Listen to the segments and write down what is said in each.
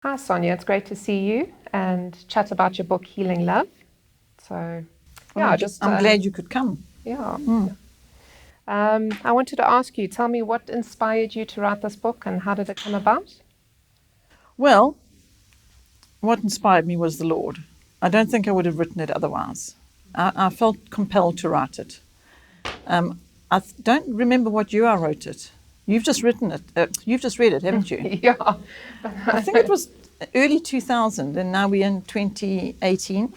Hi, Sonja. It's great to see you and chat about your book, Healing Love. So, yeah, I'm glad you could come. Yeah. I wanted to ask you, tell me what inspired you to write this book and how did it come about? Well, what inspired me was the Lord. I don't think I would have written it otherwise. I felt compelled to write it. I don't remember what year I wrote it. You've just written it. You've just read it, haven't you? Yeah. I think it was early 2000, and now we're in 2018. Okay.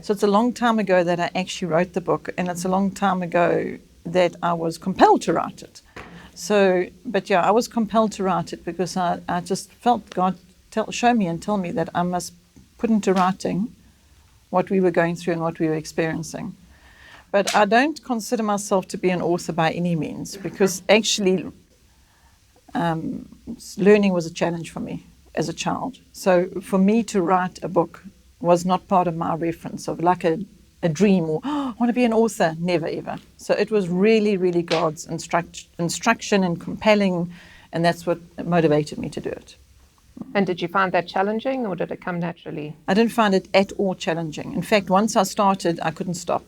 So it's a long time ago that I actually wrote the book, and it's a long time ago that I was compelled to write it. So, but yeah, I was compelled to write it because I just felt God show me and tell me that I must put into writing what we were going through and what we were experiencing. But I don't consider myself to be an author by any means, because actually learning was a challenge for me as a child. So for me to write a book was not part of my reference of like a dream or I want to be an author, never ever. So it was really, really God's instruction and compelling, and that's what motivated me to do it. And did you find that challenging or did it come naturally? I didn't find it at all challenging. In fact, once I started, I couldn't stop.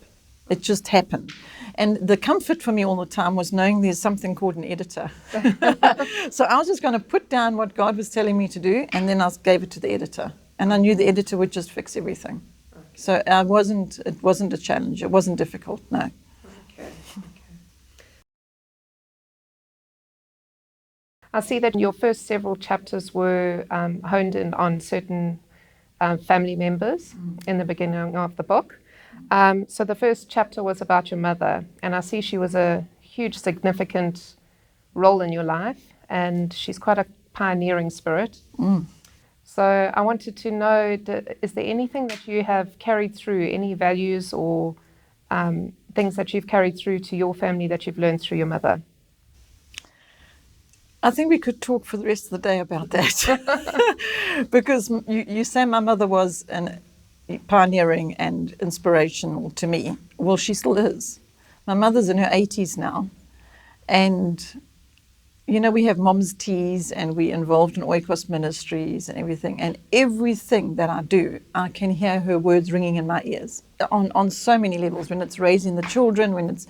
It just happened. And the comfort for me all the time was knowing there's something called an editor. So I was just going to put down what God was telling me to do, and then I gave it to the editor. And I knew the editor would just fix everything. Okay. So it wasn't a challenge. It wasn't difficult, no. Okay. I see that your first several chapters were honed in on certain family members in the beginning of the book. So the first chapter was about your mother, and I see she was a huge, significant role in your life, and she's quite a pioneering spirit. So I wanted to know, is there anything that you have carried through, any values or things that you've carried through to your family that you've learned through your mother? I think we could talk for the rest of the day about that. Because you say my mother was pioneering and inspirational to me. Well, she still is. My mother's in her 80s now. And, you know, we have mom's teas and we're involved in Oikos ministries and everything. And everything that I do, I can hear her words ringing in my ears on so many levels. When it's raising the children, when it's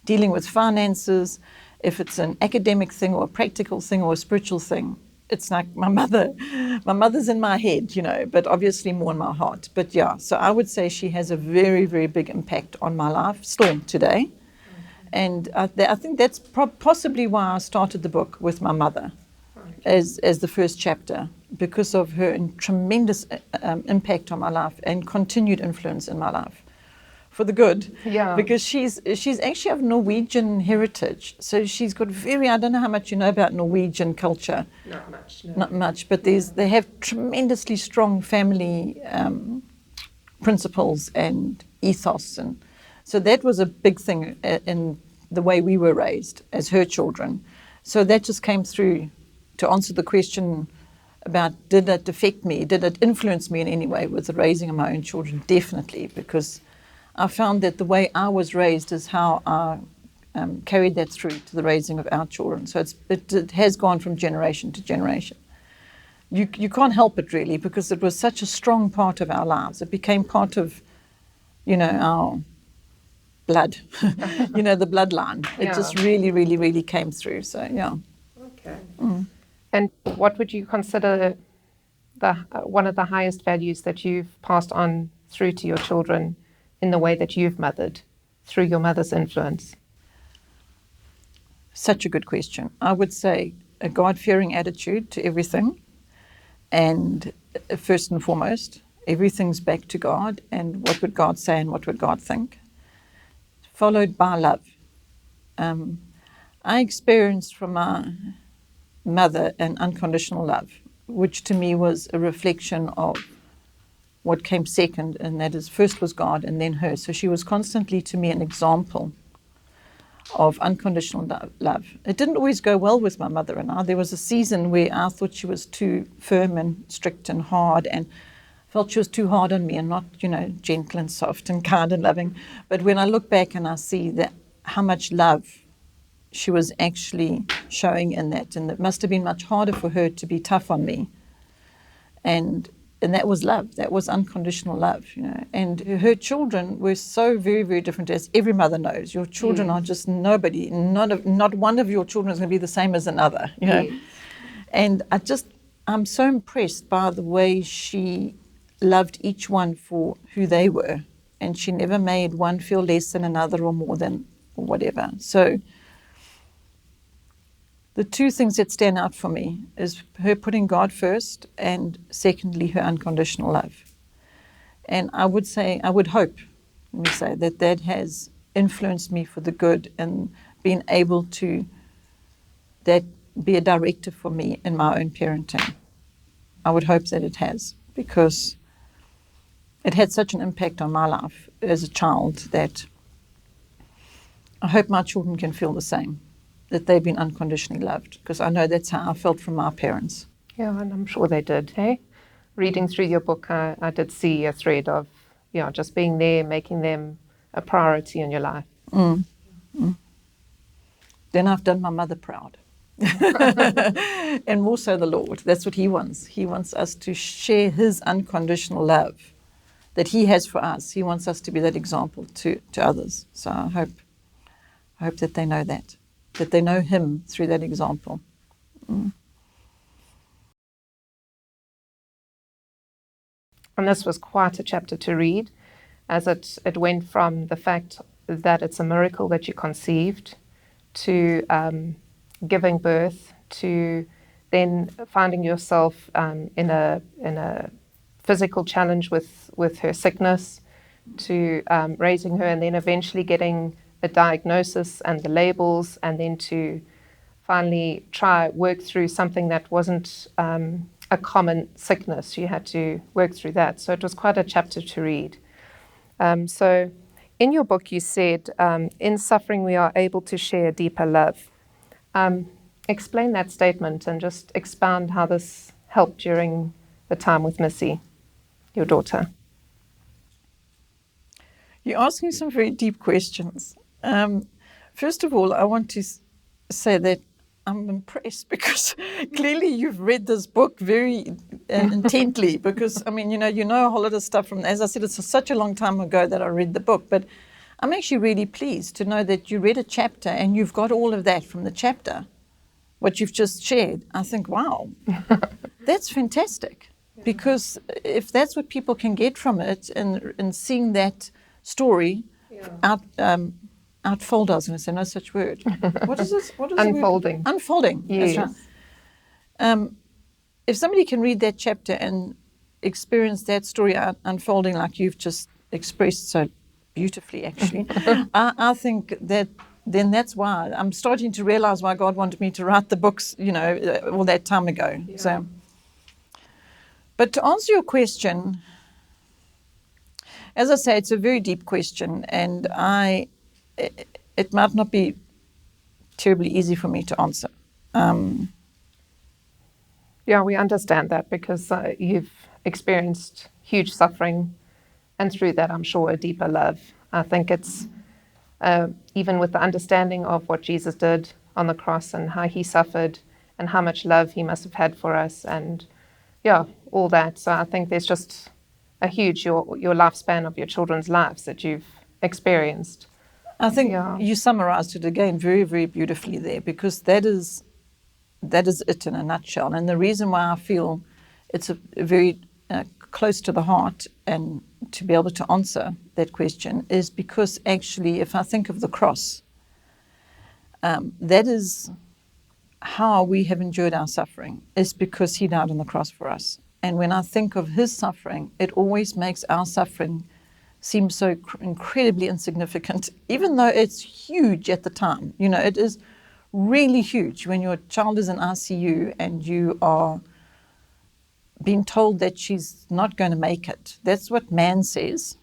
dealing with finances, if it's an academic thing or a practical thing or a spiritual thing, it's like my mother's in my head, you know, but obviously more in my heart. But yeah, so I would say she has a very, very big impact on my life still today. Okay. And I think that's possibly why I started the book with my mother as the first chapter, because of her tremendous impact on my life and continued influence in my life. For the good, yeah. Because she's actually of Norwegian heritage, so she's got I don't know how much you know about Norwegian culture. Not much. No. Not much, but they have tremendously strong family principles and ethos, and so that was a big thing in the way we were raised as her children. So that just came through to answer the question about did it affect me, did it influence me in any way with the raising of my own children? Definitely, because I found that the way I was raised is how I carried that through to the raising of our children. So it has gone from generation to generation. You can't help it really, because it was such a strong part of our lives. It became part of, you know, our blood, you know, the bloodline. It just really, really, really came through. So yeah. Okay. And what would you consider one of the highest values that you've passed on through to your children in the way that you've mothered through your mother's influence? Such a good question. I would say a God-fearing attitude to everything. And first and foremost, everything's back to God and what would God say and what would God think. Followed by love. I experienced from my mother an unconditional love, which to me was a reflection of what came second, and that is first was God and then her. So she was constantly to me an example of unconditional love. It didn't always go well with my mother and I. There was a season where I thought she was too firm and strict and hard, and felt she was too hard on me and not, you know, gentle and soft and kind and loving. But when I look back and I see that how much love she was actually showing in that, and it must have been much harder for her to be tough on me And that was love. That was unconditional love, you know. And her children were so very, very different, as every mother knows. Your children are just nobody. Not one of your children is going to be the same as another, you know. And I'm so impressed by the way she loved each one for who they were. And she never made one feel less than another or more than or whatever. So the two things that stand out for me is her putting God first, and secondly, her unconditional love. And I would hope, let me say, that has influenced me for the good and been able to be a directive for me in my own parenting. I would hope that it has, because it had such an impact on my life as a child that I hope my children can feel the same, that they've been unconditionally loved, because I know that's how I felt from my parents. Yeah, and I'm sure they did, hey? Reading through your book, I did see a thread of, just being there, making them a priority in your life. Then I've done my mother proud. And more so the Lord. That's what He wants. He wants us to share His unconditional love that He has for us. He wants us to be that example to others. So I hope that they know that they know Him through that example. And this was quite a chapter to read, as it went from the fact that it's a miracle that you conceived, to giving birth, to then finding yourself in a physical challenge with her sickness, to raising her, and then eventually getting a diagnosis and the labels, and then to finally work through something that wasn't a common sickness. You had to work through that. So it was quite a chapter to read. So in your book, you said, in suffering, we are able to share deeper love. Explain that statement and just expound how this helped during the time with Missy, your daughter. You're asking some very deep questions. First of all, I want to say that I'm impressed, because clearly you've read this book very intently, because, I mean, you know a whole lot of stuff from, as I said, it's such a long time ago that I read the book, but I'm actually really pleased to know that you read a chapter and you've got all of that from the chapter, what you've just shared. I think, wow, that's fantastic, because if that's what people can get from it, and seeing that story unfold, I was going to say, no such word. What is this? What is Unfolding. Unfolding. Yes. That's right. If somebody can read that chapter and experience that story unfolding like you've just expressed so beautifully, actually, I think that then that's why I'm starting to realize why God wanted me to write the books, all that time ago. Yeah. So, but to answer your question, as I say, it's a very deep question, and it might not be terribly easy for me to answer. Yeah, we understand that, because you've experienced huge suffering, and through that, I'm sure, a deeper love. I think it's even with the understanding of what Jesus did on the cross and how He suffered and how much love He must have had for us, and all that. So I think there's just a huge, your lifespan of your children's lives that you've experienced. I think you summarized it again very, very beautifully there, because that is it in a nutshell. And the reason why I feel it's a very close to the heart and to be able to answer that question is because actually, if I think of the cross, that is how we have endured our suffering, is because He died on the cross for us. And when I think of His suffering, it always makes our suffering seem so incredibly insignificant, even though it's huge at the time. It is really huge when your child is in I.C.U. and you are being told that she's not going to make it. That's what man says.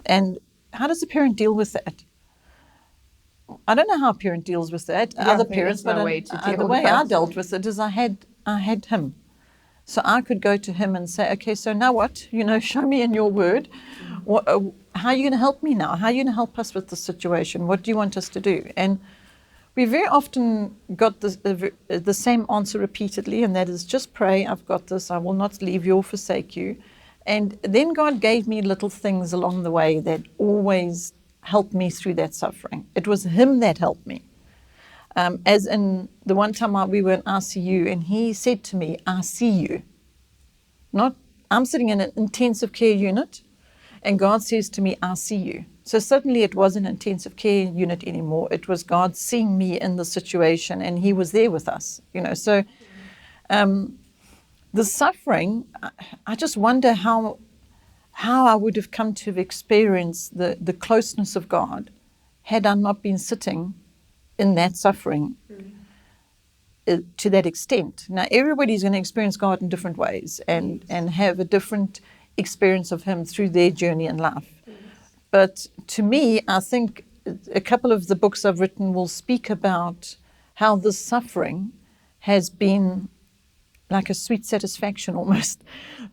And how does a parent deal with that? I don't know how a parent deals with that, other parents, but the way I dealt with it is I had him. So I could go to him and say, okay, so now what? Show me in your word. How are you going to help me now? How are you going to help us with the situation? What do you want us to do? And we very often got the same answer repeatedly, and that is just pray, I've got this, I will not leave you or forsake you. And then God gave me little things along the way that always helped me through that suffering. It was Him that helped me. As in the one time we were in I.C.U. and He said to me, I see you. Not, I'm sitting in an intensive care unit and God says to me, I see you. So suddenly it wasn't an intensive care unit anymore. It was God seeing me in the situation and He was there with us, So the suffering, I just wonder how I would have come to have experienced the closeness of God had I not been sitting in that suffering to that extent. Now, everybody's going to experience God in different ways and have a different experience of Him through their journey in life. Yes. But to me, I think a couple of the books I've written will speak about how this suffering has been like a sweet satisfaction almost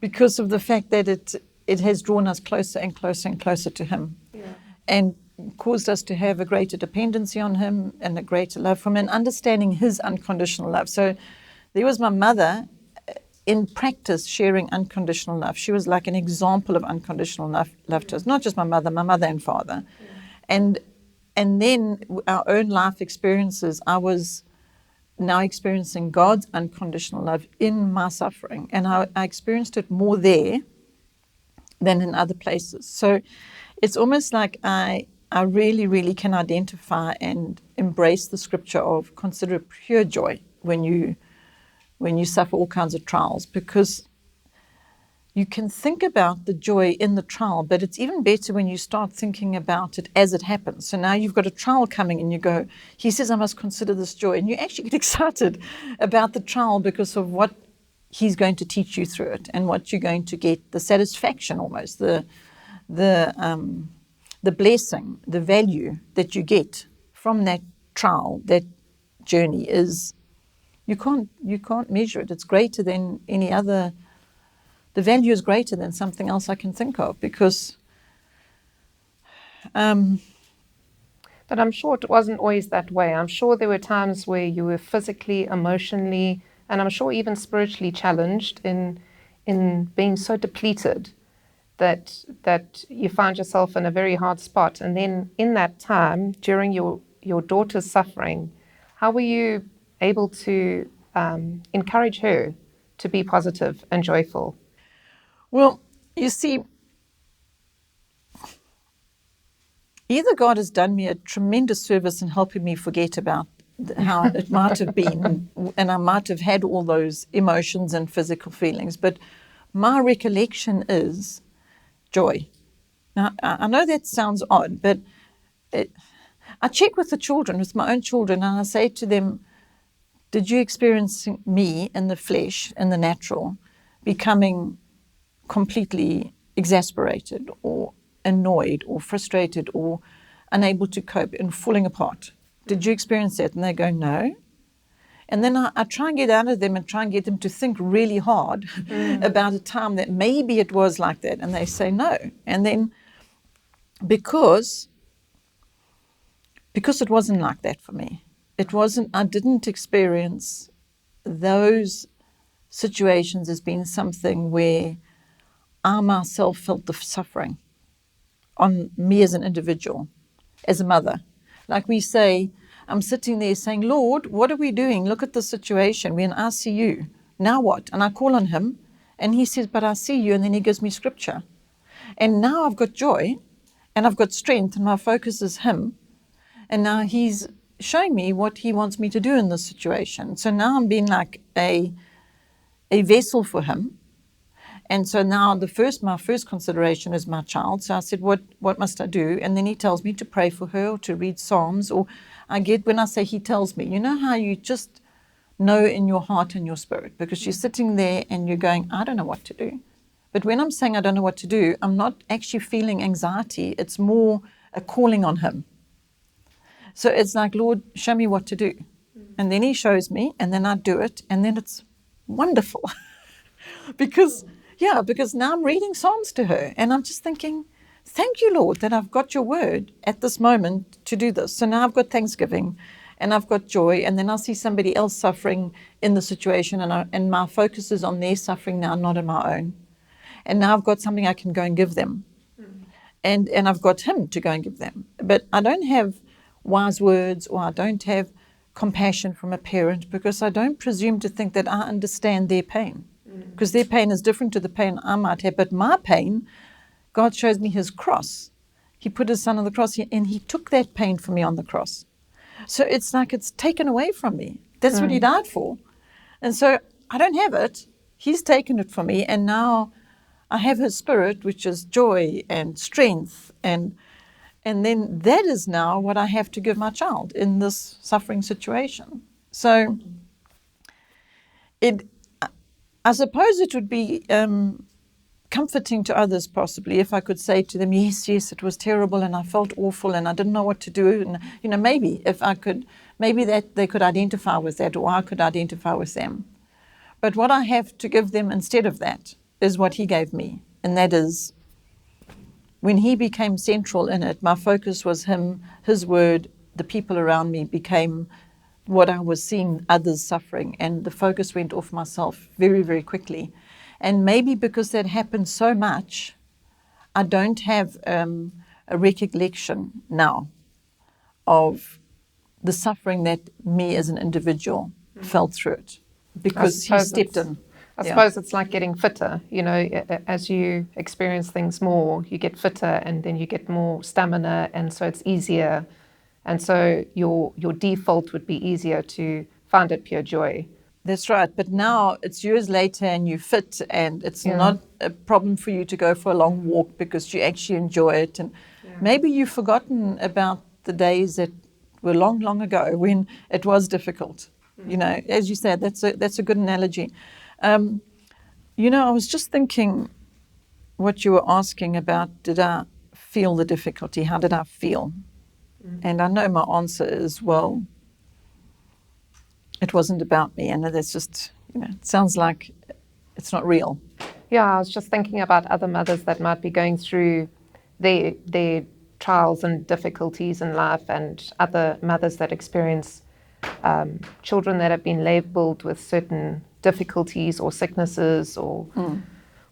because of the fact that it has drawn us closer and closer and closer to Him. Yeah. And caused us to have a greater dependency on Him and a greater love from Him and understanding His unconditional love. So there was my mother in practice sharing unconditional love. She was like an example of unconditional love to us, not just my mother and father. Yeah. And then our own life experiences, I was now experiencing God's unconditional love in my suffering. And I experienced it more there than in other places. So it's almost like I really, really can identify and embrace the scripture of consider it pure joy when you suffer all kinds of trials, because you can think about the joy in the trial, but it's even better when you start thinking about it as it happens. So now you've got a trial coming and you go, He says I must consider this joy. And you actually get excited about the trial because of what He's going to teach you through it and what you're going to get, the satisfaction almost, the blessing, the value that you get from that trial, that journey is, you can't measure it. It's greater than any other. The value is greater than something else I can think of because. But I'm sure it wasn't always that way. I'm sure there were times where you were physically, emotionally, and I'm sure even spiritually challenged in being so depleted that you find yourself in a very hard spot. And then in that time, during your daughter's suffering, how were you able to encourage her to be positive and joyful? Well, you see, either God has done me a tremendous service in helping me forget about how it might have been, and I might have had all those emotions and physical feelings, but my recollection is joy. Now, I know that sounds odd, but I check with the children, with my own children, and I say to them, did you experience me in the flesh, in the natural, becoming completely exasperated or annoyed or frustrated or unable to cope and falling apart? Did you experience that? And they go, no. And then I try and get out of them and try and get them to think really hard about a time that maybe it was like that. And they say no. And then because it wasn't like that for me, I didn't experience those situations as being something where I myself felt the suffering on me as an individual, as a mother. Like we say, I'm sitting there saying, Lord, what are we doing? Look at the situation. We're in I.C.U. Now what? And I call on Him and He says, but I see you. And then He gives me scripture. And now I've got joy and I've got strength and my focus is Him. And now He's showing me what He wants me to do in this situation. So now I'm being like a vessel for Him. And so now my first consideration is my child. So I said, what must I do? And then He tells me to pray for her or to read Psalms. Or when I say He tells me, you know how you just know in your heart and your spirit, because you're sitting there and you're going, I don't know what to do. But when I'm saying I don't know what to do, I'm not actually feeling anxiety. It's more a calling on Him. So it's like, Lord, show me what to do. And then He shows me and then I do it. And then it's wonderful because now I'm reading Psalms to her and I'm just thinking, thank you, Lord, that I've got your word at this moment to do this. So now I've got Thanksgiving and I've got joy, and then I see somebody else suffering in the situation, and my focus is on their suffering now, not on my own. And now I've got something I can go and give them. And I've got him to go and give them. But I don't have wise words, or I don't have compassion from a parent, because I don't presume to think that I understand their pain. Because their pain is different to the pain I might have. But my pain, God shows me his cross. He put his son on the cross, and he took that pain for me on the cross. So it's like it's taken away from me. That's what he died for. And so I don't have it. He's taken it from me, and now I have his spirit, which is joy and strength, and then that is now what I have to give my child in this suffering situation. So I suppose it would be comforting to others, possibly, if I could say to them, yes, it was terrible, and I felt awful, and I didn't know what to do, and maybe if I could, maybe that they could identify with that, or I could identify with them. But what I have to give them instead of that is what he gave me, and that is, when he became central in it, my focus was him, his word, the people around me became what I was seeing others suffering, and the focus went off myself very, very quickly. And maybe because that happened so much, I don't have a recollection now of the suffering that me as an individual felt through it, because he stepped in. I suppose it's like getting fitter. As you experience things more, you get fitter, and then you get more stamina, and so it's easier. And so your default would be easier to find it pure joy. That's right. But now it's years later, and you're fit, and it's not a problem for you to go for a long walk because you actually enjoy it. And maybe you've forgotten about the days that were long, long ago when it was difficult. As you said, that's a good analogy. I was just thinking what you were asking about, did I feel the difficulty? How did I feel? And I know my answer is, well, it wasn't about me. And that's just, it sounds like it's not real. Yeah, I was just thinking about other mothers that might be going through their trials and difficulties in life, and other mothers that experience children that have been labelled with certain difficulties or sicknesses or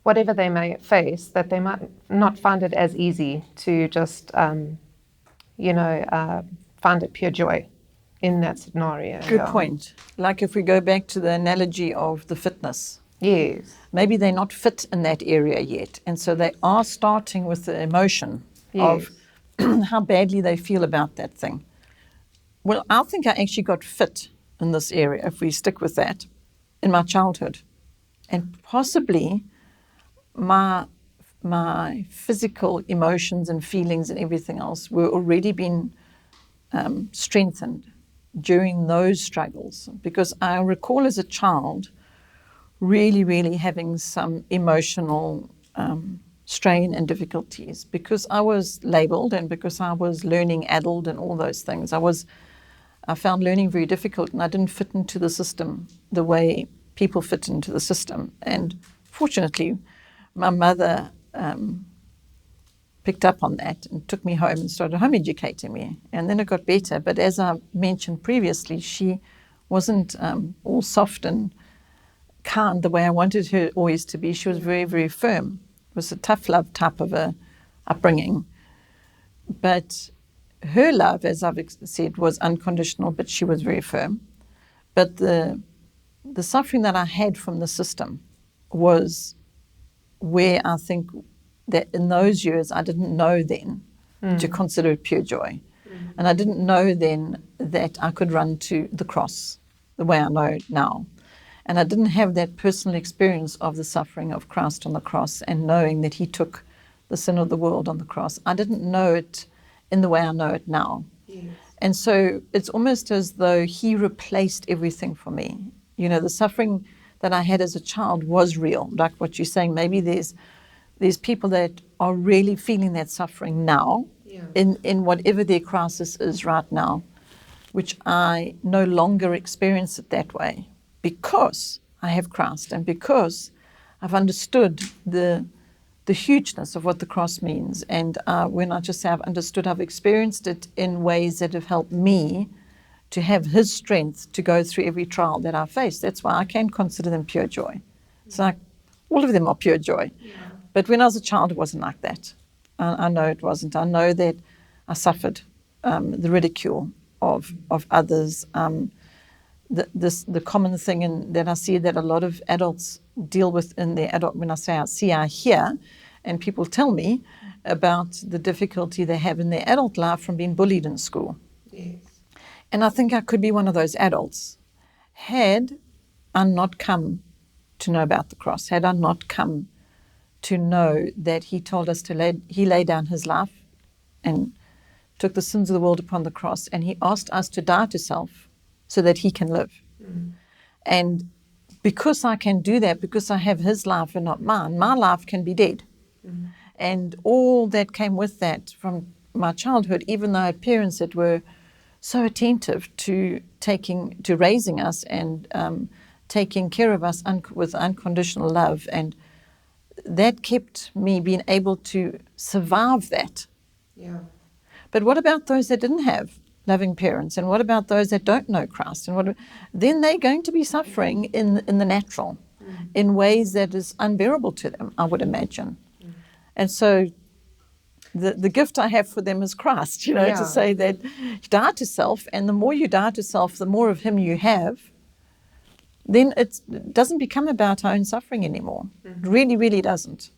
whatever they may face, that they might not find it as easy to just, find it pure joy in that scenario. Good point. Like if we go back to the analogy of the fitness. Yes. Maybe they're not fit in that area yet. And so they are starting with the emotion of how badly they feel about that thing. Well, I think I actually got fit in this area, if we stick with that, in my childhood. And possibly my physical emotions and feelings and everything else were already been strengthened during those struggles. Because I recall as a child really, really having some emotional strain and difficulties, because I was labelled and because I was learning adult and all those things. I found learning very difficult, and I didn't fit into the system the way people fit into the system. And fortunately, my mother picked up on that and took me home and started home educating me. And then it got better. But as I mentioned previously, she wasn't all soft and kind the way I wanted her always to be. She was very, very firm. It was a tough love type of a upbringing. But her love, as I've said, was unconditional, but she was very firm. But the suffering that I had from the system was where I think that in those years I didn't know then to consider it pure joy. And I didn't know then that I could run to the cross the way I know it now. And I didn't have that personal experience of the suffering of Christ on the cross and knowing that he took the sin of the world on the cross. I didn't know it in the way I know it now. Yes. And so it's almost as though he replaced everything for me. The suffering that I had as a child was real, like what you're saying. Maybe there's people that are really feeling that suffering now, in whatever their crisis is right now, which I no longer experience it that way because I have Christ and because I've understood the hugeness of what the cross means. And when I just say I've understood, I've experienced it in ways that have helped me to have his strength to go through every trial that I face. That's why I can consider them pure joy. It's like all of them are pure joy. Yeah. But when I was a child, it wasn't like that. I know it wasn't. I know that I suffered the ridicule of others. The common thing that I see that a lot of adults deal with in their adult, when I say I hear, and people tell me about the difficulty they have in their adult life from being bullied in school. Yes. And I think I could be one of those adults had I not come to know about the cross, had I not come to know that he told us he laid down his life and took the sins of the world upon the cross, and he asked us to die to self so that he can live. And because I can do that, because I have his life and not mine, my life can be dead. And all that came with that from my childhood, even though I had parents that were so attentive to raising us and taking care of us with unconditional love, and that kept me being able to survive that. Yeah. But what about those that didn't have loving parents, and what about those that don't know Christ? And then they're going to be suffering in the natural, in ways that is unbearable to them, I would imagine. And so the gift I have for them is Christ, to say that you die to self, and the more you die to self, the more of him you have, then it doesn't become about our own suffering anymore. It really, really doesn't.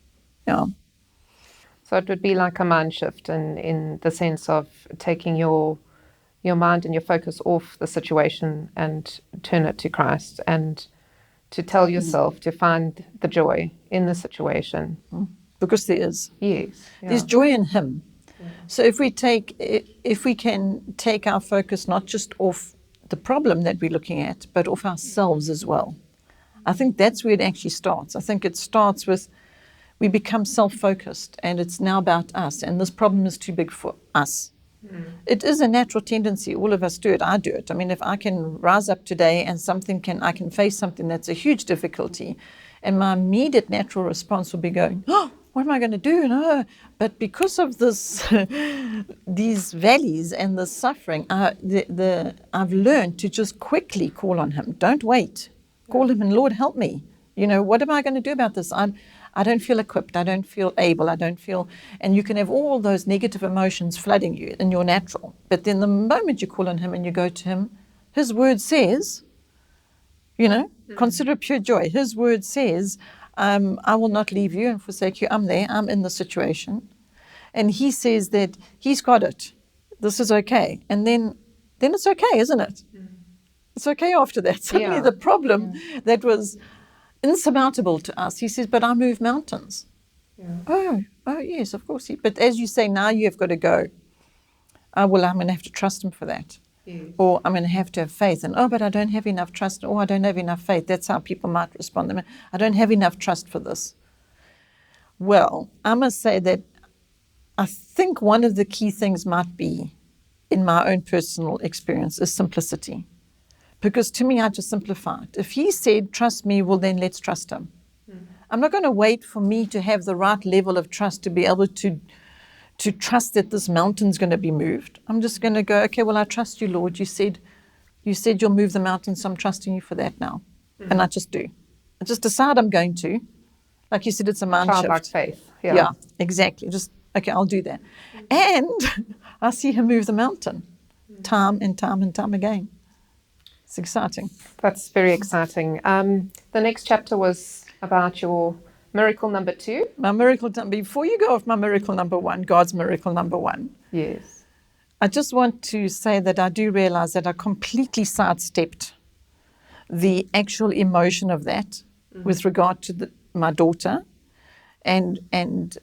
Yeah. So it would be like a mind shift in the sense of taking your mind and your focus off the situation and turn it to Christ, and to tell yourself to find the joy in the situation. Because there is. Yes. Yeah. There's joy in him. Yeah. So if we can take our focus not just off the problem that we're looking at, but off ourselves as well. I think that's where it actually starts. I think it starts with we become self-focused, and it's now about us, and this problem is too big for us. It is a natural tendency. All of us do it. I do it. I mean, if I can rise up today and I can face something that's a huge difficulty, and my immediate natural response will be going, oh, what am I going to do? No. But because of this, these valleys and the suffering, I've learned to just quickly call on him. Don't wait. Call him and, Lord, help me. What am I going to do about this? I don't feel equipped. I don't feel able. And you can have all those negative emotions flooding you in your natural. But then the moment you call on him and you go to him, his word says, consider it pure joy. His word says, I will not leave you and forsake you. I'm there. I'm in the situation. And he says that he's got it. This is okay. And then it's okay, isn't it? It's okay after that. Suddenly the problem that was insurmountable to us, he says, but I move mountains. Yeah. Oh, yes, of course. But as you say, now you have got to go. I'm going to have to trust him for that. Yes. Or I'm going to have faith. And, but I don't have enough trust. Or I don't have enough faith. That's how people might respond. I don't have enough trust for this. Well, I must say that I think one of the key things might be, in my own personal experience, is simplicity. Because to me, I just simplify it. If he said, trust me, well, then let's trust him. I'm not going to wait for me to have the right level of trust to be able to trust that this mountain's going to be moved. I'm just going to go, okay, well, I trust you, Lord. You said you'll move the mountain, so I'm trusting you for that now. And I just do. I just decide I'm going to. Like you said, it's a mind shift. Childlike faith. Yeah, exactly. Just, okay, I'll do that. And I see him move the mountain time and time and time again. It's exciting. That's very exciting. The next chapter was about your miracle number 2. My miracle number, before you go off my miracle number 1, God's miracle number 1. Yes. I just want to say that I do realize that I completely sidestepped the actual emotion of that with regard to my daughter and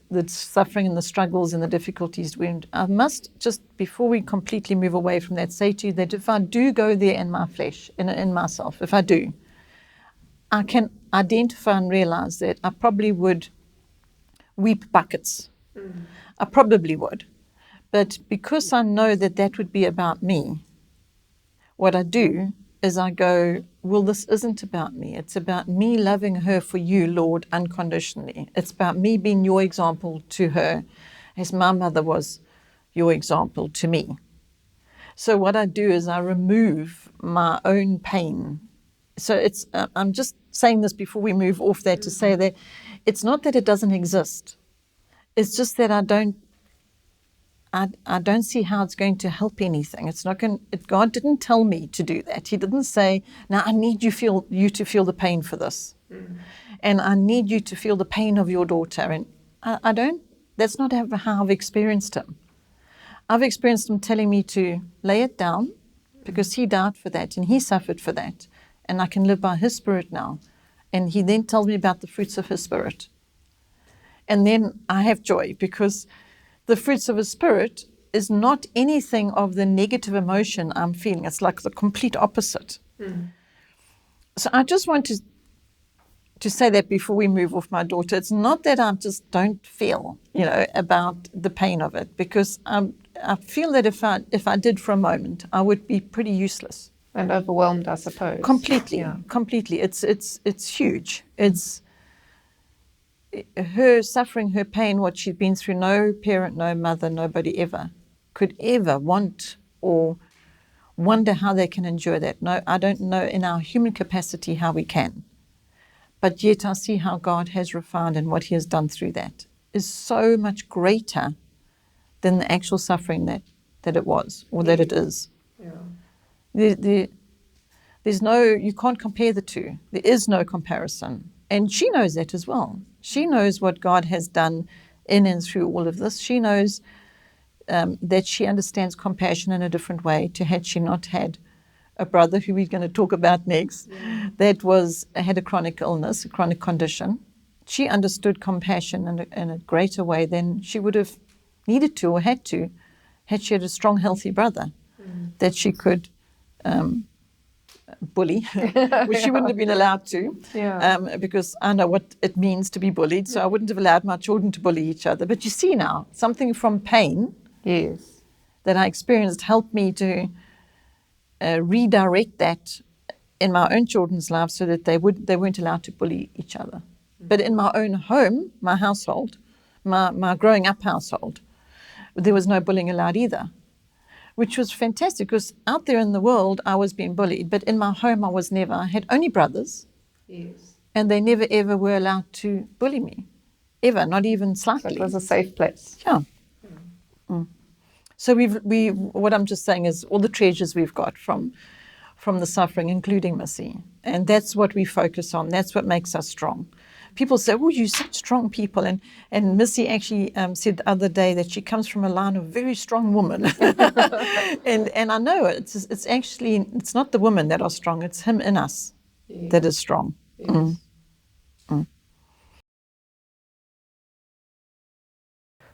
the suffering and the struggles and the difficulties. I must just, before we completely move away from that, say to you that if I do go there in my flesh, in myself, if I do, I can identify and realize that I probably would weep buckets. I probably would. But because I know that that would be about me, what I do is I go, well, this isn't about me. It's about me loving her for you, Lord, unconditionally. It's about me being your example to her as my mother was your example to me. So what I do is I remove my own pain. So it's I'm just saying this before we move off that to say that it's not that it doesn't exist. It's just that I don't see how it's going to help anything. It's not going. God didn't tell me to do that. He didn't say, "Now I need you to feel the pain for this, and I need you to feel the pain of your daughter." And I don't. That's not how I've experienced Him. I've experienced Him telling me to lay it down, because He died for that and He suffered for that, and I can live by His Spirit now. And He then tells me about the fruits of His Spirit, and then I have joy, because the fruits of His Spirit is not anything of the negative emotion I'm feeling. It's like the complete opposite. So I just want to say that before we move off my daughter. It's not that I just don't feel, about the pain of it, because I feel that if I did for a moment, I would be pretty useless. And overwhelmed, I suppose. Completely, Yeah. completely. It's huge. It's her suffering, her pain, what she'd been through. No parent, no mother, nobody ever could ever want or wonder how they can endure that. No, I don't know in our human capacity how we can. But yet I see how God has refined, and what He has done through that is so much greater than the actual suffering that it was, or that it is. Yeah. There's no, you can't compare the two. There is no comparison. And she knows that as well. She knows what God has done in and through all of this. She knows that she understands compassion in a different way to had she not had a brother, who we're going to talk about next, that had a chronic illness, a chronic condition. She understood compassion in a greater way than she would have needed to or had to, had she had a strong, healthy brother that she could bully, which she wouldn't have been allowed to, because I know what it means to be bullied, so I wouldn't have allowed my children to bully each other. But you see now, something from pain that I experienced helped me to redirect that in my own children's lives, so that they weren't allowed to bully each other. But in my own home, my household, my growing up household, there was no bullying allowed either, which was fantastic, because out there in the world I was being bullied, but in my home I was never. I had only brothers, and they never ever were allowed to bully me, ever, not even slightly. So it was a safe place. Yeah. So what I'm just saying is all the treasures we've got from the suffering, including Missy, and that's what we focus on. That's what makes us strong. People say, "Oh, you're such strong people," and Missy actually said the other day that she comes from a line of very strong women, and I know it's actually, it's not the women that are strong; it's Him in us that is strong. Yes.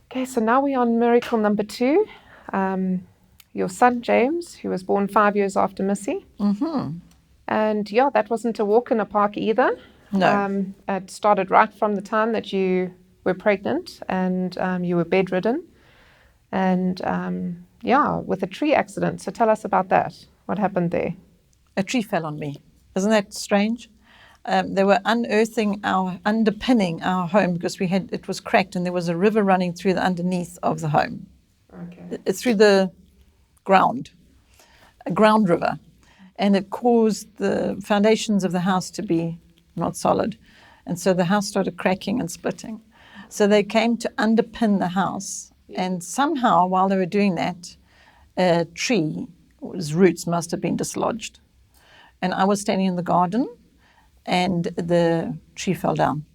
Okay, so now we're on miracle number 2. Your son James, who was born 5 years after Missy. And that wasn't a walk in the park either. No. It started right from the time that you were pregnant and you were bedridden. And with a tree accident. So tell us about that. What happened there? A tree fell on me. Isn't that strange? They were underpinning our home, because it was cracked, and there was a river running through the underneath of the home. Okay. Through the ground, a ground river, and it caused the foundations of the house to be not solid, and so the house started cracking and splitting. So they came to underpin the house, and somehow while they were doing that, a tree's roots must have been dislodged, and I was standing in the garden, and the tree fell down.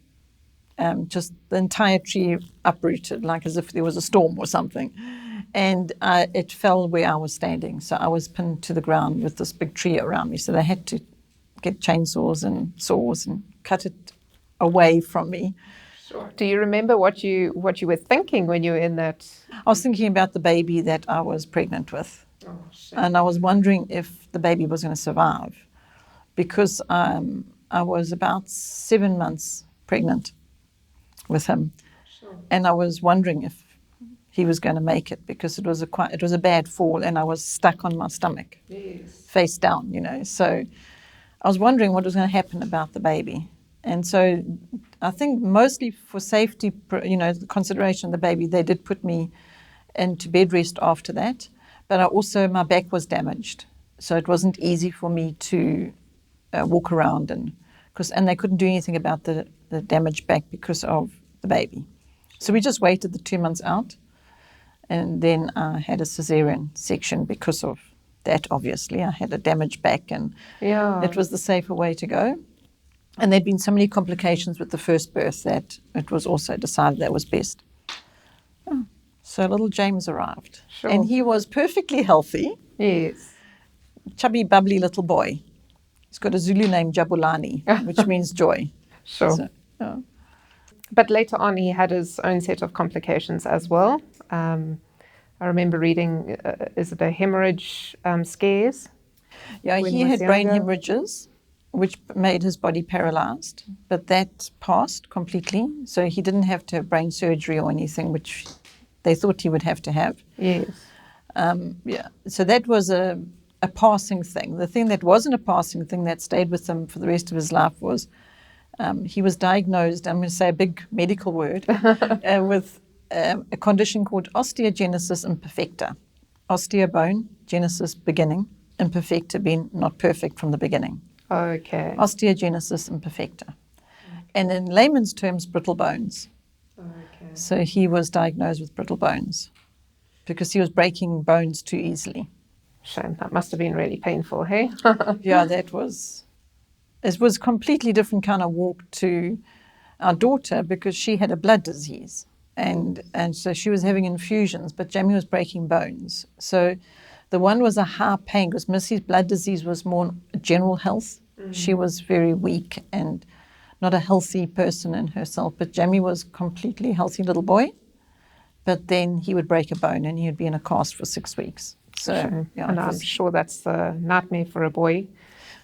Just the entire tree uprooted, like as if there was a storm or something. And it fell where I was standing. So I was pinned to the ground with this big tree around me. So they had to get chainsaws and saws and cut it away from me. Sure. Do you remember what you were thinking when you were in that? I was thinking about the baby that I was pregnant with. Oh, shit. And I was wondering if the baby was going to survive, because I was about 7 months pregnant with him. Sure. And I was wondering if he was going to make it, because it was a bad fall, and I was stuck on my stomach, face down, So I was wondering what was going to happen about the baby. And so I think mostly for safety, the consideration of the baby, they did put me into bed rest after that. But my back was damaged. So it wasn't easy for me to walk around and they couldn't do anything about the damaged back because of the baby. So we just waited the 2 months out, and then I had a cesarean section because of that. Obviously, I had a damaged back, and it was the safer way to go. And there'd been so many complications with the first birth that it was also decided that was best. So little James arrived, and he was perfectly healthy. Yes. Chubby, bubbly little boy. He's got a Zulu name, Jabulani, which means joy. Sure. So, But later on, he had his own set of complications as well. I remember reading, is it a hemorrhage scares? Yeah, he had brain hemorrhages, which made his body paralyzed, but that passed completely. So he didn't have to have brain surgery or anything, which they thought he would have to have. Yes. So that was a passing thing. The thing that wasn't a passing thing that stayed with him for the rest of his life was he was diagnosed, I'm going to say a big medical word, with a condition called osteogenesis imperfecta. Osteo bone, genesis beginning, imperfecta being not perfect from the beginning. Okay. Osteogenesis imperfecta. And in layman's terms, brittle bones. Okay. So he was diagnosed with brittle bones because he was breaking bones too easily. Shame. That must have been really painful, hey? Yeah, it was a completely different kind of walk to our daughter because she had a blood disease. And so she was having infusions, but Jamie was breaking bones. So the one was a high pain because Missy's blood disease was more general health. Mm-hmm. She was very weak and not a healthy person in herself. But Jamie was a completely healthy little boy. But then he would break a bone and he would be in a cast for 6 weeks. So, sure. Yeah, and I'm sure that's a nightmare for a boy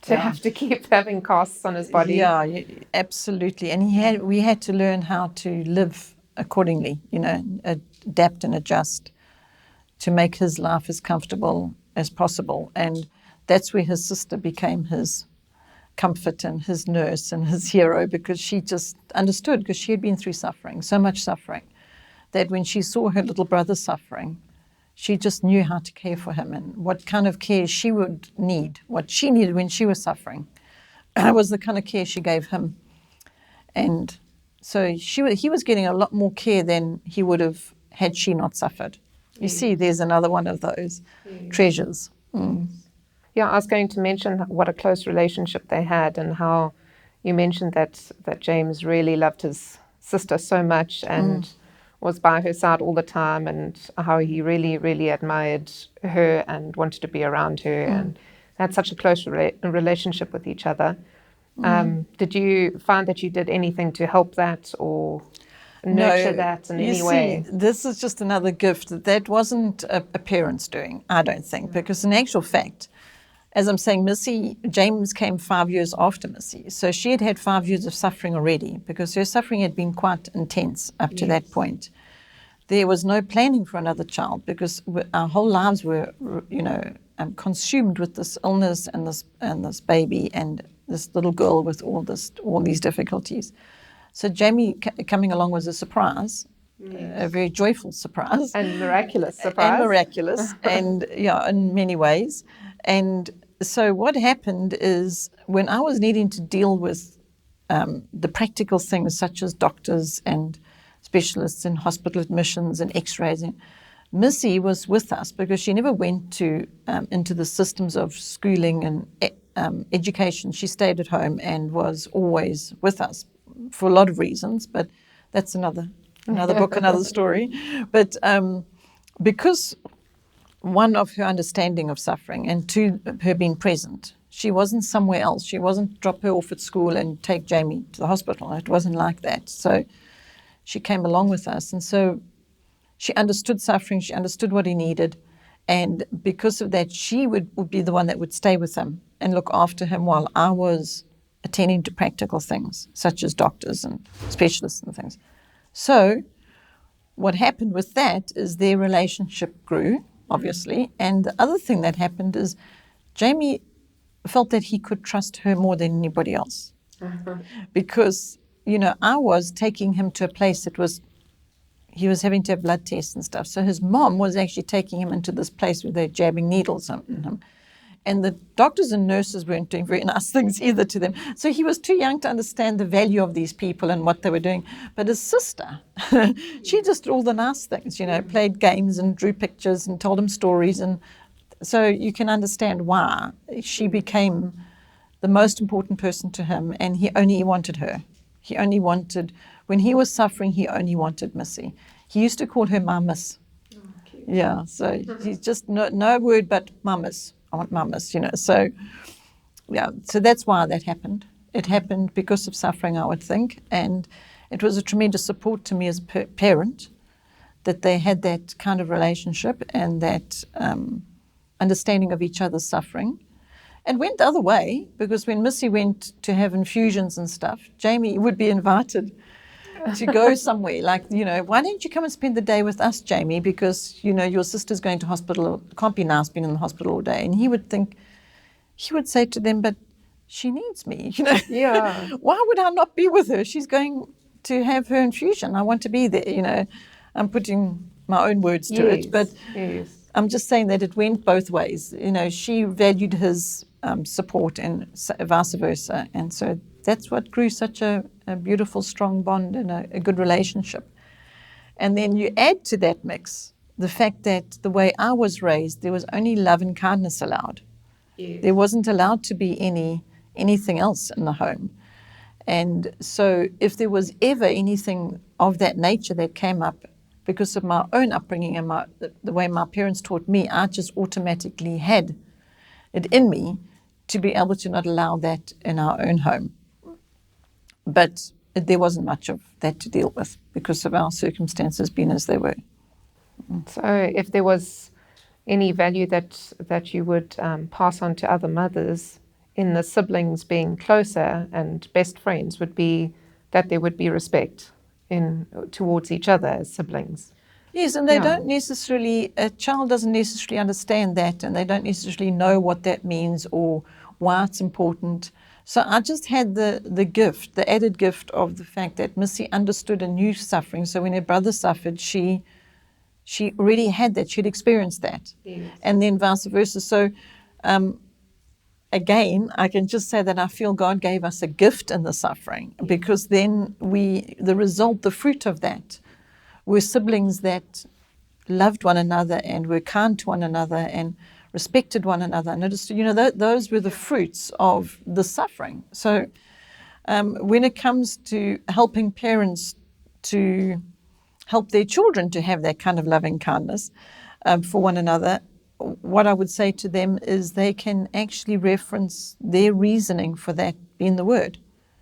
to have to keep having casts on his body. Yeah, absolutely. And we had to learn how to live accordingly, adapt and adjust to make his life as comfortable as possible. And that's where his sister became his comfort and his nurse and his hero because she just understood because she had been through suffering, so much suffering, that when she saw her little brother suffering, she just knew how to care for him and what kind of care she would need, what she needed when she was suffering. Was the kind of care she gave him. And so he was getting a lot more care than he would have had she not suffered. You see, there's another one of those treasures. Mm. Yeah, I was going to mention what a close relationship they had and how you mentioned that James really loved his sister so much and was by her side all the time and how he really, really admired her and wanted to be around her and had such a close relationship with each other. Did you find that you did anything to help that or nurture that in any way? This is just another gift. That wasn't a parent's doing, I don't think, because in actual fact, as I'm saying, James came 5 years after Missy. So she had 5 years of suffering already because her suffering had been quite intense up to that point. There was no planning for another child because our whole lives were, consumed with this illness and this baby and this little girl with all these difficulties. So Jamie coming along was a surprise, a very joyful surprise. And miraculous surprise. And miraculous, and in many ways. And so what happened is when I was needing to deal with the practical things such as doctors and specialists in hospital admissions and x-rays, Missy was with us because she never went into the systems of schooling and education. She stayed at home and was always with us for a lot of reasons, but that's another book, another story. But because one of her understanding of suffering and two, her being present, she wasn't somewhere else. She wasn't drop her off at school and take Jamie to the hospital. It wasn't like that. So she came along with us. And so she understood suffering. She understood what he needed. And because of that, she would be the one that would stay with him and look after him while I was attending to practical things, such as doctors and specialists and things. So what happened with that is their relationship grew, obviously. And the other thing that happened is Jamie felt that he could trust her more than anybody else. Because, I was taking him to a place that he was having to have blood tests and stuff. So his mom was actually taking him into this place where they're jabbing needles in him. And the doctors and nurses weren't doing very nice things either to them. So he was too young to understand the value of these people and what they were doing. But his sister, she just did all the nice things, you know, played games and drew pictures and told him stories. And so you can understand why she became the most important person to him, and he only wanted her. He only wanted, when he was suffering, he only wanted Missy. He used to call her Mamas. Yeah, so he's just no word but Mamas. I want Mamas, you know. So, yeah, so that's why that happened. It happened because of suffering, I would think, and it was a tremendous support to me as a parent that they had that kind of relationship and that understanding of each other's suffering. And went the other way, because when Missy went to have infusions and stuff, Jamie would be invited to go somewhere. Like, you know, why don't you come and spend the day with us, Jamie? Because, you know, your sister's going to hospital. It can't be nice being in the hospital all day. And he would say to them, but she needs me, you know. Yeah. Why would I not be with her? She's going to have her infusion. I want to be there, you know. I'm putting my own words to it. But I'm just saying that it went both ways. You know, she valued his support and vice versa. And so that's what grew such a beautiful, strong bond and a good relationship. And then you add to that mix the fact that the way I was raised, there was only love and kindness allowed. Yes. There wasn't allowed to be anything else in the home. And so if there was ever anything of that nature that came up, because of my own upbringing and the way my parents taught me, I just automatically had it in me to be able to not allow that in our own home. But there wasn't much of that to deal with because of our circumstances being as they were. So if there was any value that you would pass on to other mothers in the siblings being closer and best friends, would be that there would be respect towards each other as siblings. Yes, and they don't necessarily, a child doesn't necessarily understand that, and they don't necessarily know what that means or why it's important. So I just had the gift, the added gift of the fact that Missy understood and knew suffering. So when her brother suffered, she already had that. She'd experienced that. Yes. And then vice versa. So again, I can just say that I feel God gave us a gift in the suffering, because then the fruit of that were siblings that loved one another and were kind to one another and respected one another. And those were the fruits of the suffering. So when it comes to helping parents to help their children to have that kind of loving kindness for one another, what I would say to them is they can actually reference their reasoning for that being the word.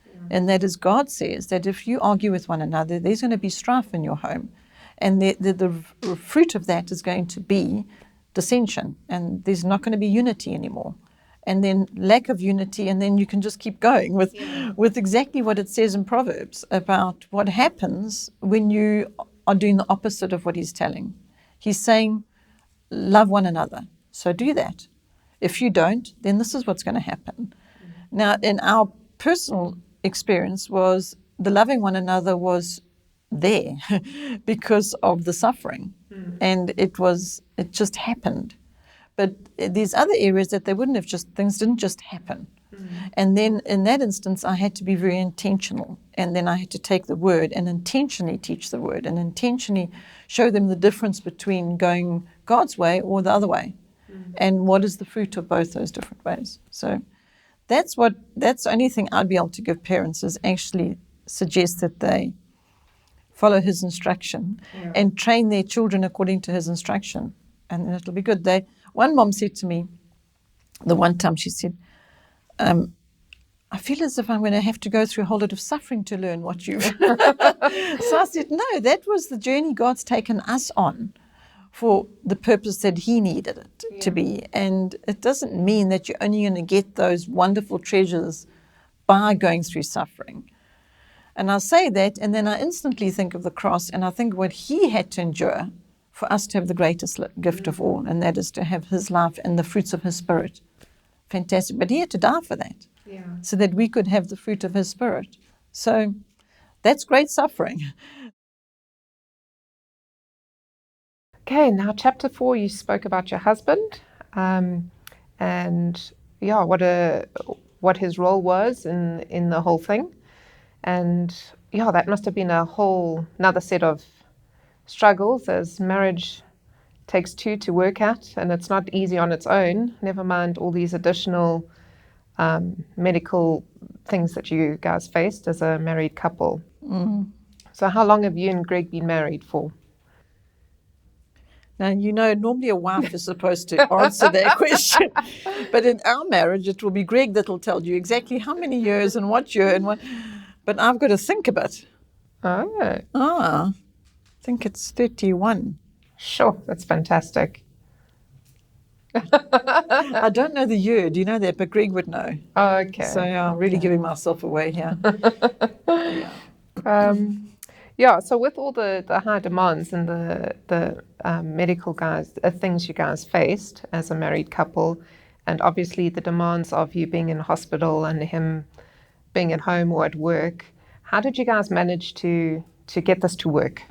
Yeah. And that is, God says that if you argue with one another, there's going to be strife in your home. And the fruit of that is going to be dissension. And there's not going to be unity anymore. And then lack of unity, and then you can just keep going with exactly what it says in Proverbs about what happens when you are doing the opposite of what he's telling. He's saying, love one another. So do that. If you don't, then this is what's going to happen. Mm-hmm. Now, in our personal experience, was the loving one another was there because of the suffering. Mm-hmm. And it just happened. But there's other areas that things didn't just happen. Mm-hmm. And then in that instance, I had to be very intentional. And then I had to take the word and intentionally teach the word and intentionally show them the difference between going God's way or the other way. Mm-hmm. And what is the fruit of both those different ways. So that's the only thing I'd be able to give parents, is actually suggest that they follow his instruction and train their children according to his instruction. And then it'll be good. One mom said to me, the one time she said, I feel as if I'm going to have to go through a whole lot of suffering to learn what you've... So I said, no, that was the journey God's taken us on for the purpose that he needed it to be. And it doesn't mean that you're only going to get those wonderful treasures by going through suffering. And I say that, and then I instantly think of the cross, and I think what he had to endure for us to have the greatest gift of all, and that is to have his life and the fruits of his spirit. Fantastic. But he had to die for that, so that we could have the fruit of his spirit. So that's great suffering. Okay, now chapter 4, you spoke about your husband, and yeah, what his role was in the whole thing, and yeah, that must have been a whole another set of struggles, as marriage takes two to work at, and it's not easy on its own. Never mind all these additional medical things that you guys faced as a married couple. So, how long have you and Greg been married for? Now, normally a wife is supposed to answer that question. But in our marriage, it will be Greg that will tell you exactly how many years and what year and what. But I've got to think a bit. Oh, I think it's 31. sure, that's fantastic. I don't know the year. Do you know that? But Greg would know. Okay. So I'm really giving myself away here. Yeah, so with all the high demands and the medical things you guys faced as a married couple, and obviously the demands of you being in hospital and him being at home or at work, how did you guys manage to get this to work?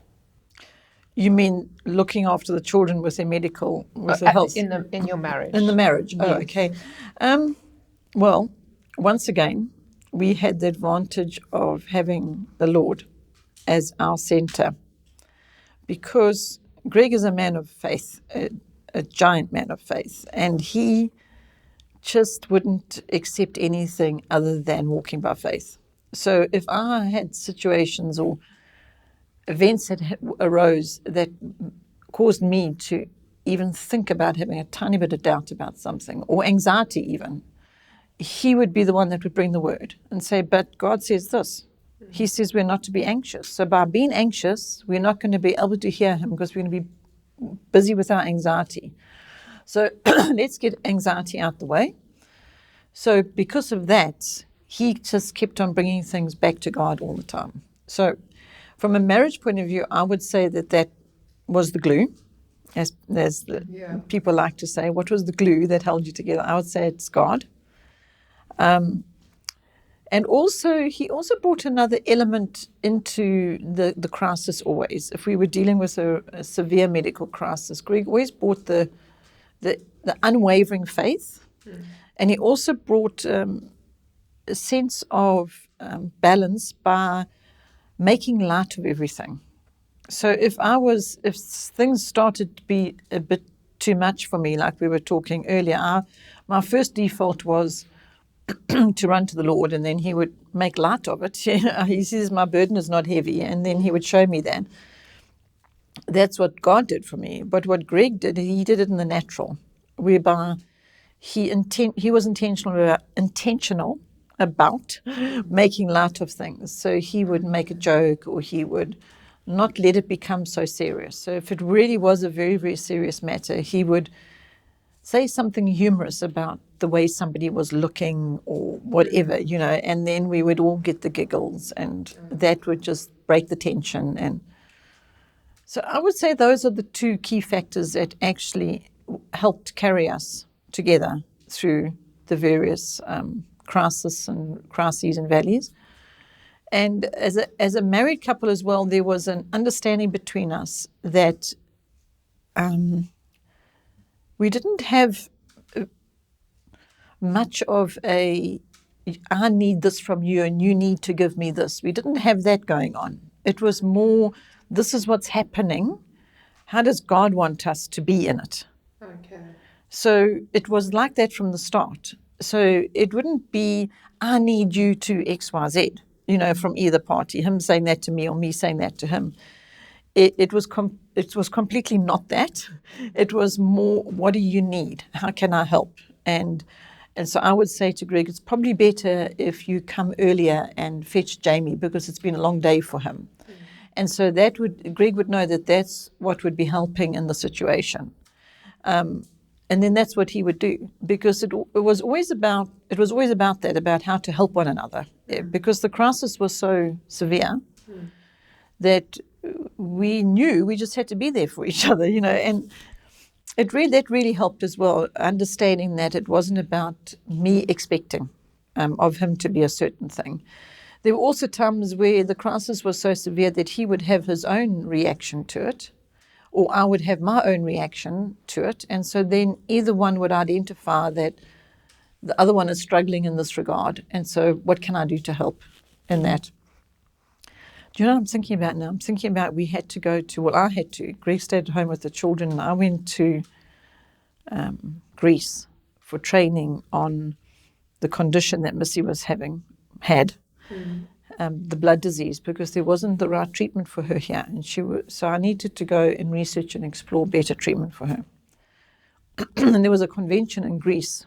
You mean looking after the children with their health? In your marriage. In the marriage. Yes. Oh, okay. Well, once again, we had the advantage of having the Lord as our center, because Greg is a man of faith, a giant man of faith, and he just wouldn't accept anything other than walking by faith. So if I had situations or events that arose that caused me to even think about having a tiny bit of doubt about something, or anxiety even, he would be the one that would bring the word and say, but God says this. He says we're not to be anxious. So by being anxious, we're not going to be able to hear him, because we're going to be busy with our anxiety. So let's get anxiety out the way. So because of that, he just kept on bringing things back to God all the time. So from a marriage point of view, I would say that was the glue, as the people like to say. What was the glue that held you together? I would say it's God. And also, he also brought another element into the crisis always. If we were dealing with a severe medical crisis, Greg always brought the unwavering faith. And he also brought a sense of balance by making light of everything. So if things started to be a bit too much for me, like we were talking earlier, my first default was to run to the Lord, and then he would make light of it. He says my burden is not heavy, and then he would show me that. That's what God did for me. But what Greg did, he did it in the natural, whereby he was intentional about making light of things. So he would make a joke, or he would not let it become so serious. So if it really was a very, very serious matter, he would say something humorous about the way somebody was looking or whatever, and then we would all get the giggles, and that would just break the tension. And so I would say those are the two key factors that actually helped carry us together through the various crises and valleys. And as a married couple as well, there was an understanding between us that we didn't have much of I need this from you and you need to give me this. We didn't have that going on. It was more, this is what's happening. How does God want us to be in it? Okay. So it was like that from the start. So it wouldn't be, I need you to X, Y, Z, from either party, him saying that to me or me saying that to him. It was completely not that. It was more, what do you need? How can I help? And so I would say to Greg, it's probably better if you come earlier and fetch Jamie, because it's been a long day for him. And so Greg would know that that's what would be helping in the situation. And then that's what he would do, because it was always about that, about how to help one another, because the crisis was so severe that we knew we just had to be there for each other, and that really helped as well, understanding that it wasn't about me expecting of him to be a certain thing. There were also times where the crisis was so severe that he would have his own reaction to it, or I would have my own reaction to it. And so then either one would identify that the other one is struggling in this regard. And so what can I do to help in that? Do you know what I'm thinking about now? I'm thinking about I had to. Greg stayed at home with the children, and I went to Greece for training on the condition that Missy had, the blood disease, because there wasn't the right treatment for her here. And so I needed to go and research and explore better treatment for her. And there was a convention in Greece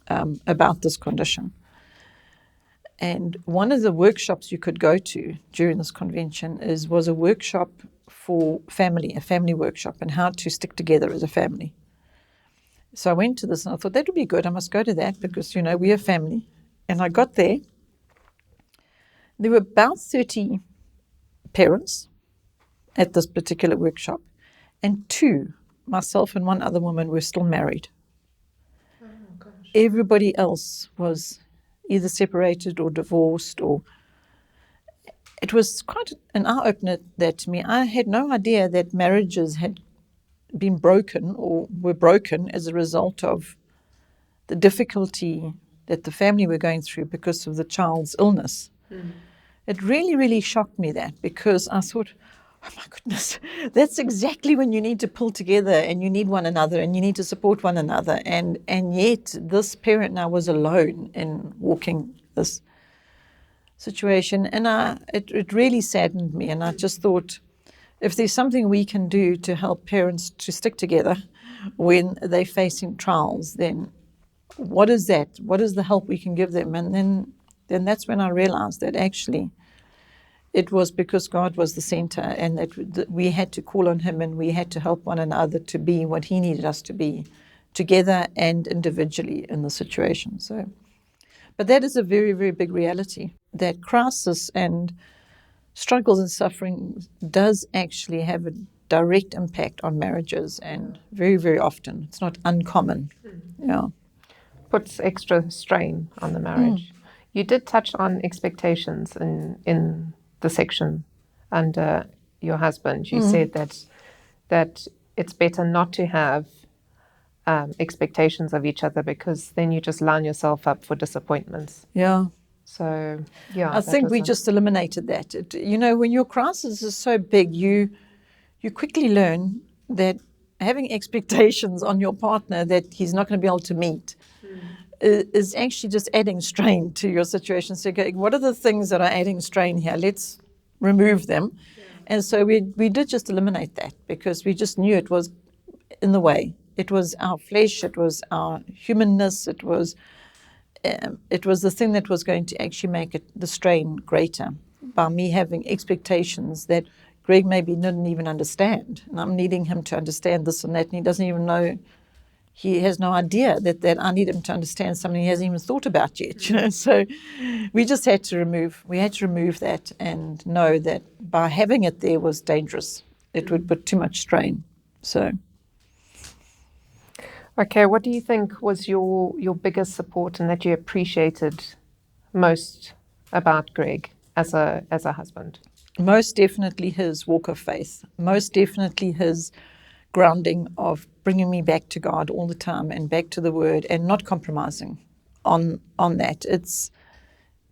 about this condition. And one of the workshops you could go to during this convention was a workshop for a family workshop, and how to stick together as a family. So I went to this and I thought that would be good. I must go to that because, we're a family. And I got there. There were about 30 parents at this particular workshop, and 2, myself and one other woman, were still married. Oh, gosh. Everybody else was either separated or divorced, or it was quite an eye-opener that to me. I had no idea that marriages had been broken or were broken as a result of the difficulty that the family were going through because of the child's illness. It really, really shocked me that, because I thought, oh my goodness, that's exactly when you need to pull together and you need one another and you need to support one another. And yet this parent now was alone in walking this situation. And it really saddened me. And I just thought, if there's something we can do to help parents to stick together when they're facing trials, then what is that? What is the help we can give them? And then that's when I realized that actually it was because God was the center, and that we had to call on him and we had to help one another to be what he needed us to be, together and individually in the situation. So, but that is a very, very big reality, that crisis and struggles and suffering does actually have a direct impact on marriages, and very, very often. It's not uncommon. Yeah. Puts extra strain on the marriage. You did touch on expectations in the section under your husband. You said that it's better not to have expectations of each other, because then you just line yourself up for disappointments. Yeah. So, yeah. I think we just eliminated that. When your crisis is so big, you quickly learn that having expectations on your partner that he's not going to be able to meet is actually just adding strain to your situation. So, okay, what are the things that are adding strain here? Let's remove them. Yeah. And so we did just eliminate that, because we just knew it was in the way. It was our flesh. It was our humanness. It was the thing that was going to actually make the strain greater, by me having expectations that Greg maybe didn't even understand. And I'm needing him to understand this and that, and he doesn't even know. He has no idea that I need him to understand something he hasn't even thought about yet. So we just had to remove that, and know that by having it there was dangerous. It would put too much strain. So. Okay, what do you think was your biggest support and that you appreciated most about Greg as a husband? Most definitely his walk of faith. Most definitely his grounding of bringing me back to God all the time and back to the Word, and not compromising on that.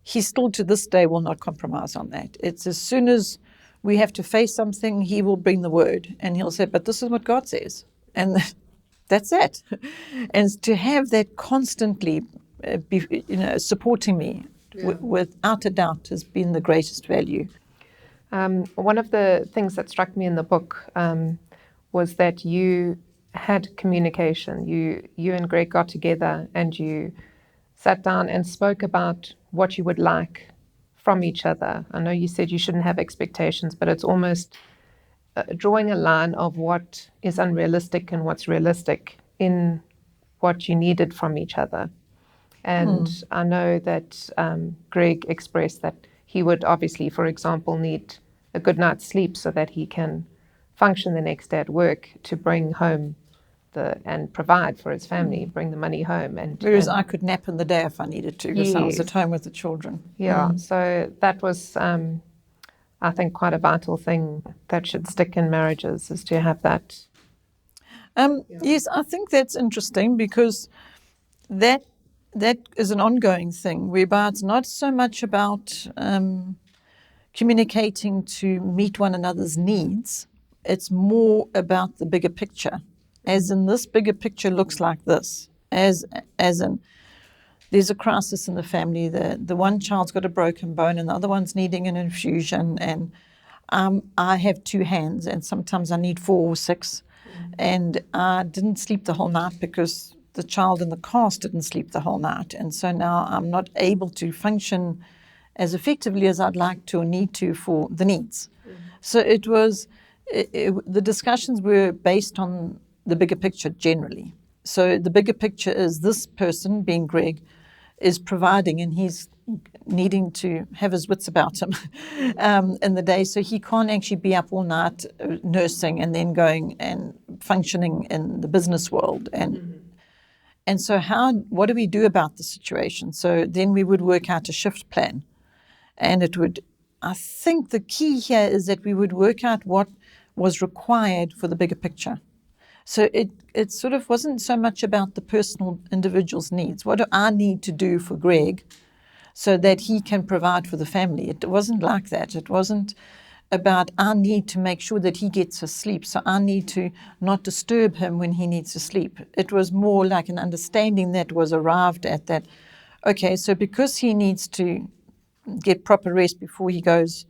He still to this day will not compromise on that. It's as soon as we have to face something, he will bring the Word and he'll say, but this is what God says. And that's it. And to have that constantly supporting me without a doubt has been the greatest value. One of the things that struck me in the book was that you had communication. You and Greg got together and you sat down and spoke about what you would like from each other. I know you said you shouldn't have expectations, but it's almost drawing a line of what is unrealistic and what's realistic in what you needed from each other. And I know that Greg expressed that he would obviously, for example, need a good night's sleep so that he can function the next day at work to bring home and provide for his family, bring the money home. Whereas I could nap in the day if I needed to, because I was at home with the children. Yeah, so that was I think, quite a vital thing that should stick in marriages, is to have that. Yes, I think that's interesting, because that is an ongoing thing, whereby it's not so much about communicating to meet one another's needs. It's more about the bigger picture, as in, this bigger picture looks like this, as in, there's a crisis in the family. The one child's got a broken bone and the other one's needing an infusion, and I have 2 hands and sometimes I need 4 or 6, and I didn't sleep the whole night because the child in the cast didn't sleep the whole night, and so now I'm not able to function as effectively as I'd like to or need to for the needs. So the discussions were based on the bigger picture generally. So the bigger picture is, this person, being Greg, is providing, and he's needing to have his wits about him in the day, so he can't actually be up all night nursing and then going and functioning in the business world. And so what do we do about the situation? So then we would work out a shift plan. And I think the key here is that we would work out what was required for the bigger picture. So it sort of wasn't so much about the personal individual's needs. What do I need to do for Greg so that he can provide for the family? It wasn't like that. It wasn't about, I need to make sure that he gets his sleep, so I need to not disturb him when he needs to sleep. It was more like an understanding that was arrived at, that, okay, so because he needs to get proper rest before he goes,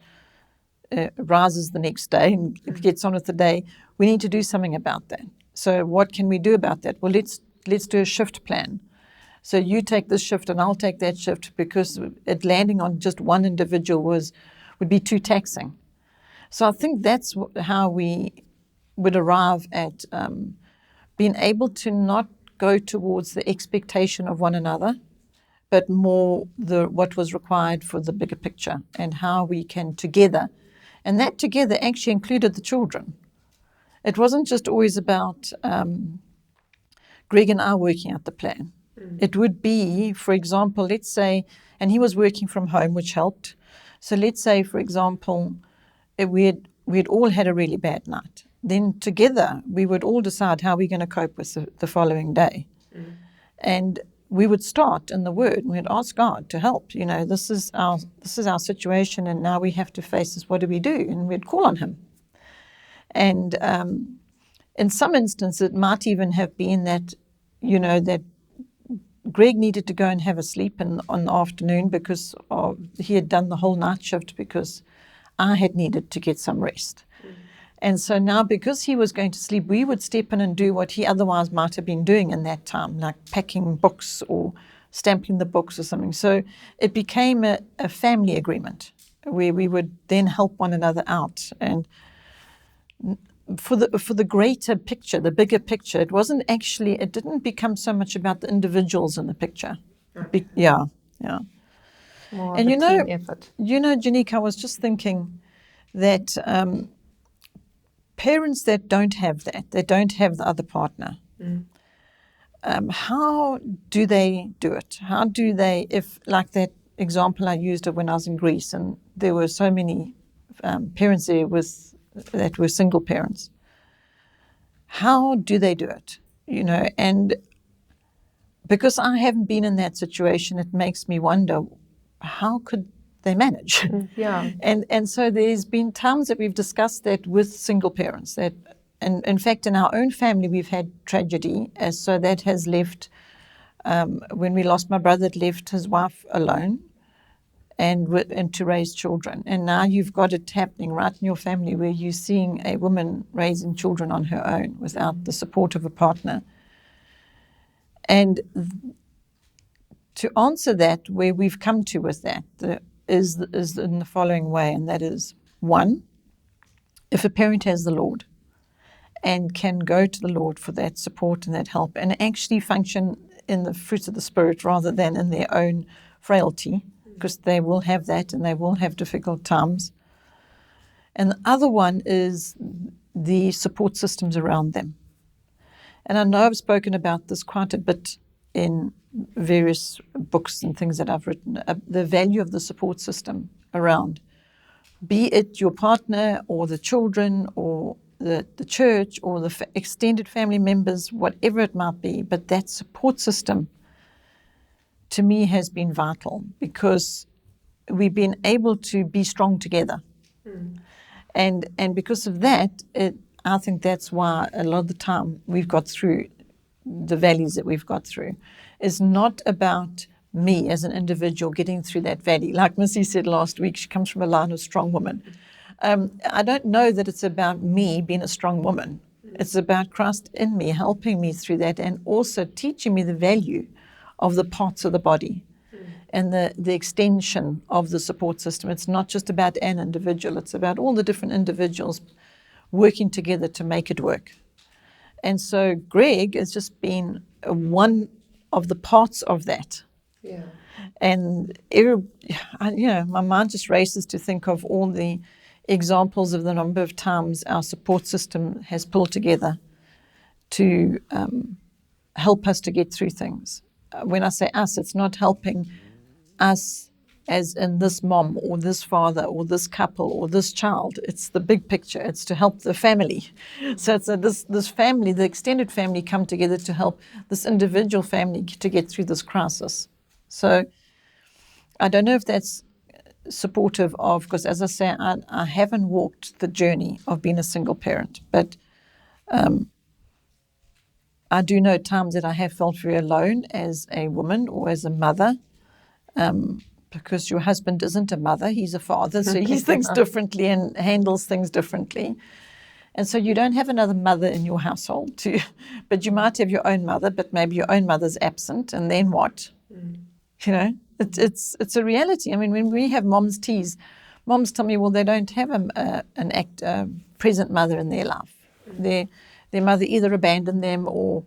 rises the next day and gets on with the day, we need to do something about that. So what can we do about that? Well, let's do a shift plan. So you take this shift and I'll take that shift, because it landing on just one individual would be too taxing. So I think that's how we would arrive at being able to not go towards the expectation of one another, but more what was required for the bigger picture, and how we can together. And that together actually included the children. It wasn't just always about Greg and I working out the plan. It would be, for example, let's say, and he was working from home, which helped. So let's say, for example, we had all had a really bad night. Then together we would all decide how we're going to cope with the following day. And we would start in the Word, and we'd ask God to help. This is our situation, and now we have to face this. What do we do? And we'd call on Him. And in some instances, it might even have been that, that Greg needed to go and have a sleep on the afternoon, because he had done the whole night shift, because I had needed to get some rest. And so now, because he was going to sleep, we would step in and do what he otherwise might have been doing in that time, like packing books or stamping the books or something. So it became a family agreement where we would then help one another out. And for the greater picture, the bigger picture, it didn't become so much about the individuals in the picture. Yeah. More And of a team effort. Janique, I was just thinking that parents that don't have that, they don't have the other partner, how do they do it? How do they, if like that example I used of when I was in Greece, and there were so many parents there that were single parents, how do they do it? And because I haven't been in that situation, it makes me wonder, how could they manage? Yeah. And so there's been times that we've discussed that with single parents, that, and in fact in our own family we've had tragedy, so that has left, when we lost my brother, it left his wife alone and to raise children. And now you've got it happening right in your family, where you're seeing a woman raising children on her own without the support of a partner. And to answer that, where we've come to with that is in the following way, and that is, one, if a parent has the Lord and can go to the Lord for that support and that help, and actually function in the fruits of the Spirit rather than in their own frailty, because they will have that and they will have difficult times. And the other one is the support systems around them. And I know I've spoken about this quite a bit in various books and things that I've written, the value of the support system around be it your partner or the children or the church or the extended family members, whatever it might be. But that support system, to me, has been vital because we've been able to be strong together. And because of that, I think that's why a lot of the time we've got through the valleys that we've got through. It's not about me as an individual getting through that valley. Like Missy said last week, she comes from a line of strong women. I don't know that it's about me being a strong woman. It's about Christ in me, helping me through that, and also teaching me the value of the parts of the body and the extension of the support system. It's not just about an individual. It's about all the different individuals working together to make it work. And so Greg has just been one of the parts of that. Yeah. And my mind just races to think of all the examples of the number of times our support system has pulled together to help us to get through things. When I say us, it's not helping us as in this mom or this father or this couple or this child. It's the big picture. It's to help the family. So it's this family, the extended family, come together to help this individual family to get through this crisis. So I don't know if that's supportive of, because as I say, I haven't walked the journey of being a single parent, but I do know times that I have felt very alone as a woman or as a mother, because your husband isn't a mother, he's a father, so he thinks differently and handles things differently. And so you don't have another mother in your household, but you might have your own mother, but maybe your own mother's absent, and then what? You know, it's a reality. I mean, when we have mom's teas, moms tell me, well, they don't have a present mother in their life. Their mother either abandoned them, or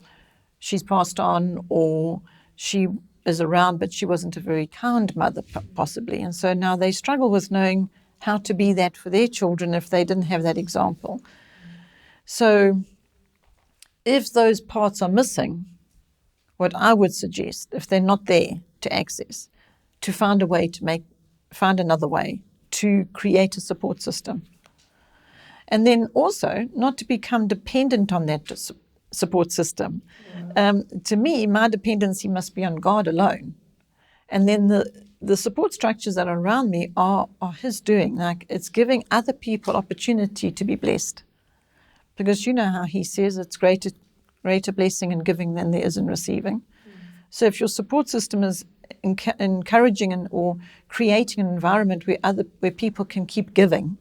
she's passed on, or she is around, but she wasn't a very kind mother, possibly. And so now they struggle with knowing how to be that for their children if they didn't have that example. So if those parts are missing, what I would suggest, if they're not there to access, to find another way to create a support system. And then also not to become dependent on that support system. To me, my dependency must be on God alone. And then the support structures that are around me are His doing. Like, it's giving other people opportunity to be blessed. Because you know how He says it's greater blessing in giving than there is in receiving. So if your support system is encouraging or creating an environment where people can keep giving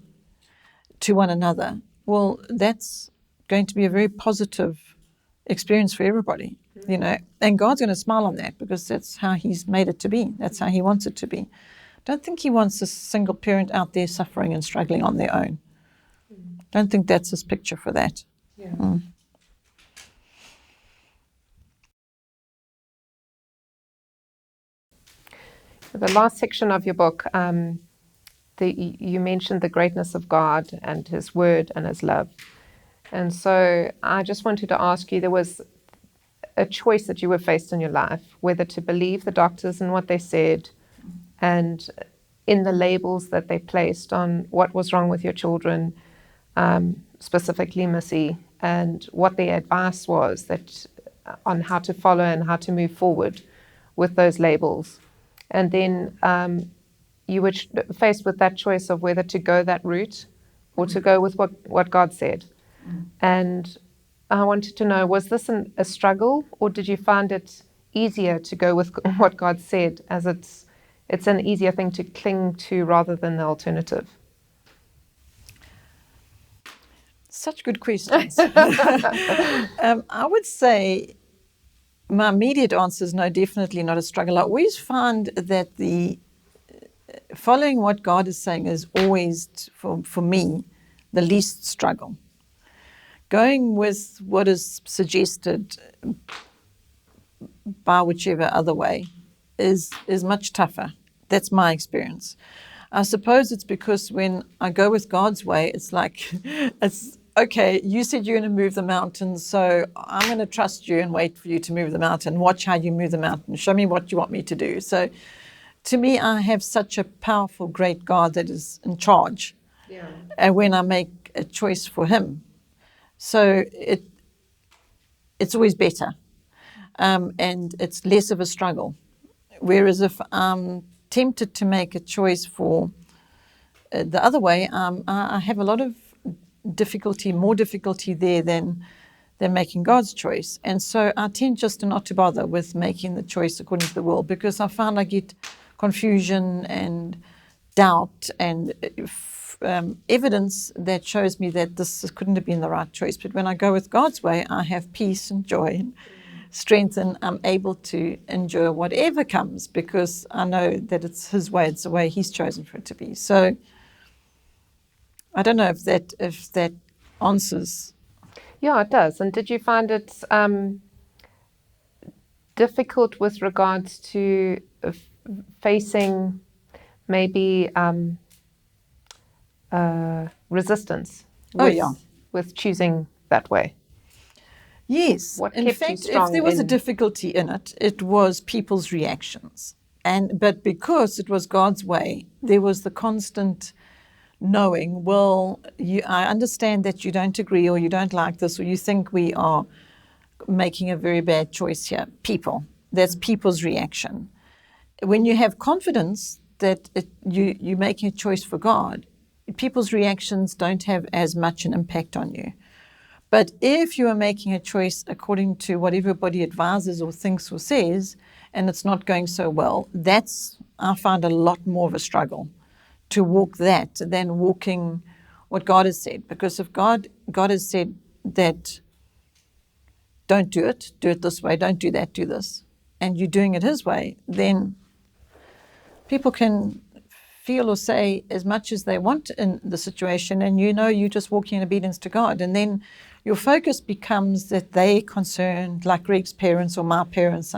to one another, well, that's going to be a very positive experience for everybody, you know. And God's going to smile on that because that's how He's made it to be. That's how He wants it to be. I don't think He wants a single parent out there suffering and struggling on their own. Don't think that's His picture for that. Yeah. The last section of your book, you mentioned the greatness of God and His word and His love. And so I just wanted to ask you, there was a choice that you were faced in your life, whether to believe the doctors and what they said and in the labels that they placed on what was wrong with your children, specifically Missy, and what their advice was that on how to follow and how to move forward with those labels. And then you were faced with that choice of whether to go that route or to go with what God said. And I wanted to know, was this a struggle, or did you find it easier to go with what God said, as it's an easier thing to cling to rather than the alternative? Such good questions. I would say my immediate answer is no, definitely not a struggle. I always find that the following what God is saying is always, for me, the least struggle. Going with what is suggested by whichever other way is much tougher. That's my experience. I suppose it's because when I go with God's way, it's like, it's okay, you said you're going to move the mountain, so I'm going to trust you and wait for you to move the mountain. Watch how you move the mountain. Show me what you want me to do. So to me, I have such a powerful, great God that is in charge. when I make a choice for him. So it's always better, and it's less of a struggle. Whereas if I'm tempted to make a choice for the other way, I have a lot of more difficulty there than making God's choice. And so I tend just not to bother with making the choice according to the world, because I find I get confusion and doubt and evidence that shows me that this couldn't have been the right choice. But when I go with God's way, I have peace and joy and strength, and I'm able to endure whatever comes, because I know that it's his way, it's the way he's chosen for it to be. So I don't know if that answers. Yeah, it does. And did you find it difficult with regards to facing maybe resistance with choosing that way? Yes. What in kept fact, you strong if there was a difficulty in it, it was people's reactions. But because it was God's way, there was the constant knowing, well, I understand that you don't agree, or you don't like this, or you think we are making a very bad choice here. That's people's reaction. When you have confidence that you're making a choice for God, people's reactions don't have as much an impact on you. But if you are making a choice according to what everybody advises or thinks or says, and it's not going so well, I find a lot more of a struggle to walk that than walking what God has said. Because if God has said that don't do it this way, don't do that, do this, and you're doing it his way, then people can feel or say as much as they want in the situation, and you're just walking in obedience to God. And then your focus becomes that they're concerned, like Greg's parents or my parents,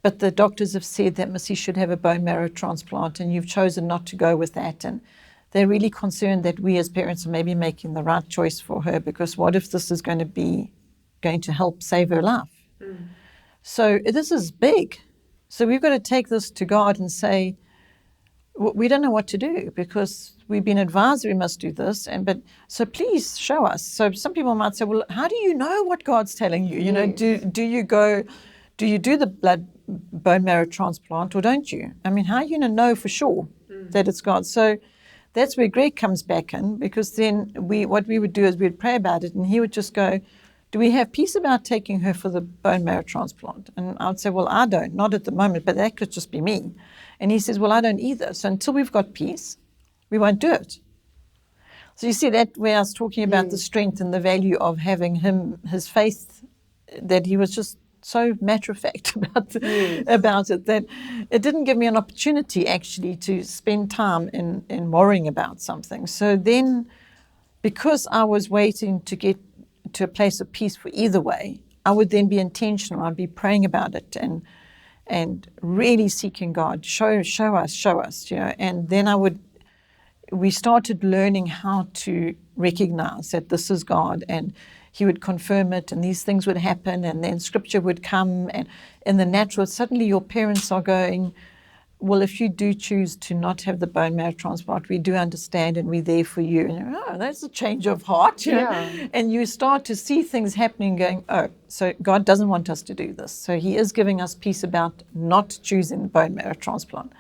but the doctors have said that Missy should have a bone marrow transplant, and you've chosen not to go with that. And they're really concerned that we as parents are maybe making the right choice for her, because what if this is going to help save her life? So this is big. So we've got to take this to God and say, we don't know what to do, because we've been advised we must do this, so please show us. So some people might say, well, how do you know what God's telling you? Do you do the bone marrow transplant, or don't you? I mean, how are you going to know for sure that it's God? So that's where Greg comes back in, because then what we would do is we'd pray about it, and he would just go, do we have peace about taking her for the bone marrow transplant? And I would say, well, I don't, not at the moment, but that could just be me. And he says, well, I don't either. So until we've got peace, we won't do it. So you see that where I was talking about the strength and the value of having his faith, that he was just so matter of fact about it, that it didn't give me an opportunity actually to spend time in worrying about something. So then, because I was waiting to get to a place of peace for either way, I would then be intentional. I'd be praying about it and really seeking God, show us, and then we started learning how to recognize that this is God, and he would confirm it, and these things would happen, and then scripture would come, and in the natural, suddenly your parents are going, well, if you do choose to not have the bone marrow transplant, we do understand, and we're there for you. And that's a change of heart, and you start to see things happening, going, so God doesn't want us to do this. So he is giving us peace about not choosing the bone marrow transplant.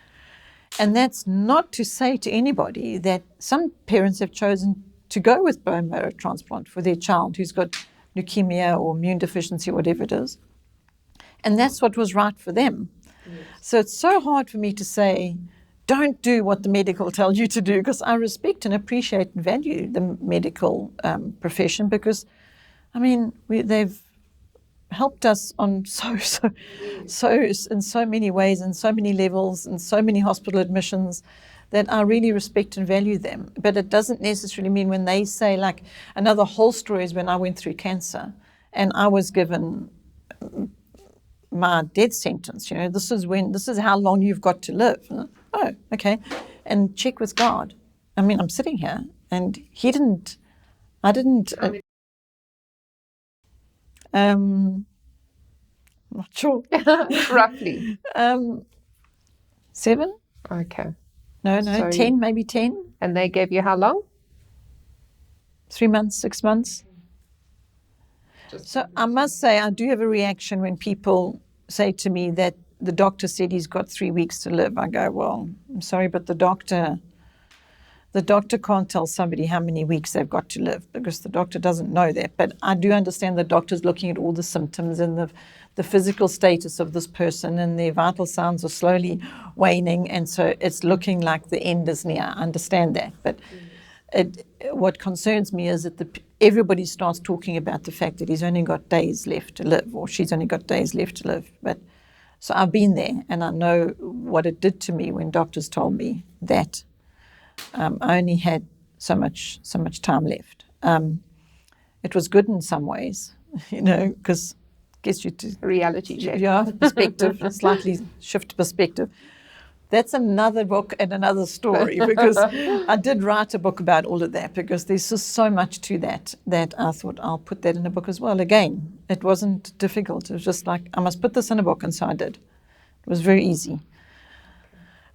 And that's not to say to anybody that some parents have chosen to go with bone marrow transplant for their child who's got leukemia or immune deficiency, whatever it is. And that's what was right for them. Yes. So it's so hard for me to say, don't do what the medical tells you to do, because I respect and appreciate and value the medical profession, because, I mean, they've helped us on so in so many ways, and so many levels, and so many hospital admissions, that I really respect and value them. But it doesn't necessarily mean when they say, like, another whole story is when I went through cancer and I was given my death sentence. This is how long you've got to live. Oh, okay. And check with God. I mean, I'm sitting here, and I didn't. Not sure. Roughly. 7? Okay. No, so 10, maybe 10. And they gave you how long? 3 months, 6 months. So I must say, I do have a reaction when people say to me that the doctor said he's got 3 weeks to live. I go, well, I'm sorry, but the doctor can't tell somebody how many weeks they've got to live, because the doctor doesn't know that. But I do understand the doctor's looking at all the symptoms and the physical status of this person, and their vital signs are slowly waning, and so it's looking like the end is near. I understand that. But what concerns me is that everybody starts talking about the fact that he's only got days left to live, or she's only got days left to live. But so I've been there, and I know what it did to me when doctors told me that I only had so much time left. It was good in some ways, because gets you to Reality check. Yeah, perspective, slightly shift perspective. That's another book and another story, because I did write a book about all of that, because there's just so much to that I thought I'll put that in a book as well. Again, it wasn't difficult. It was just like, I must put this in a book, and so I did. It was very easy.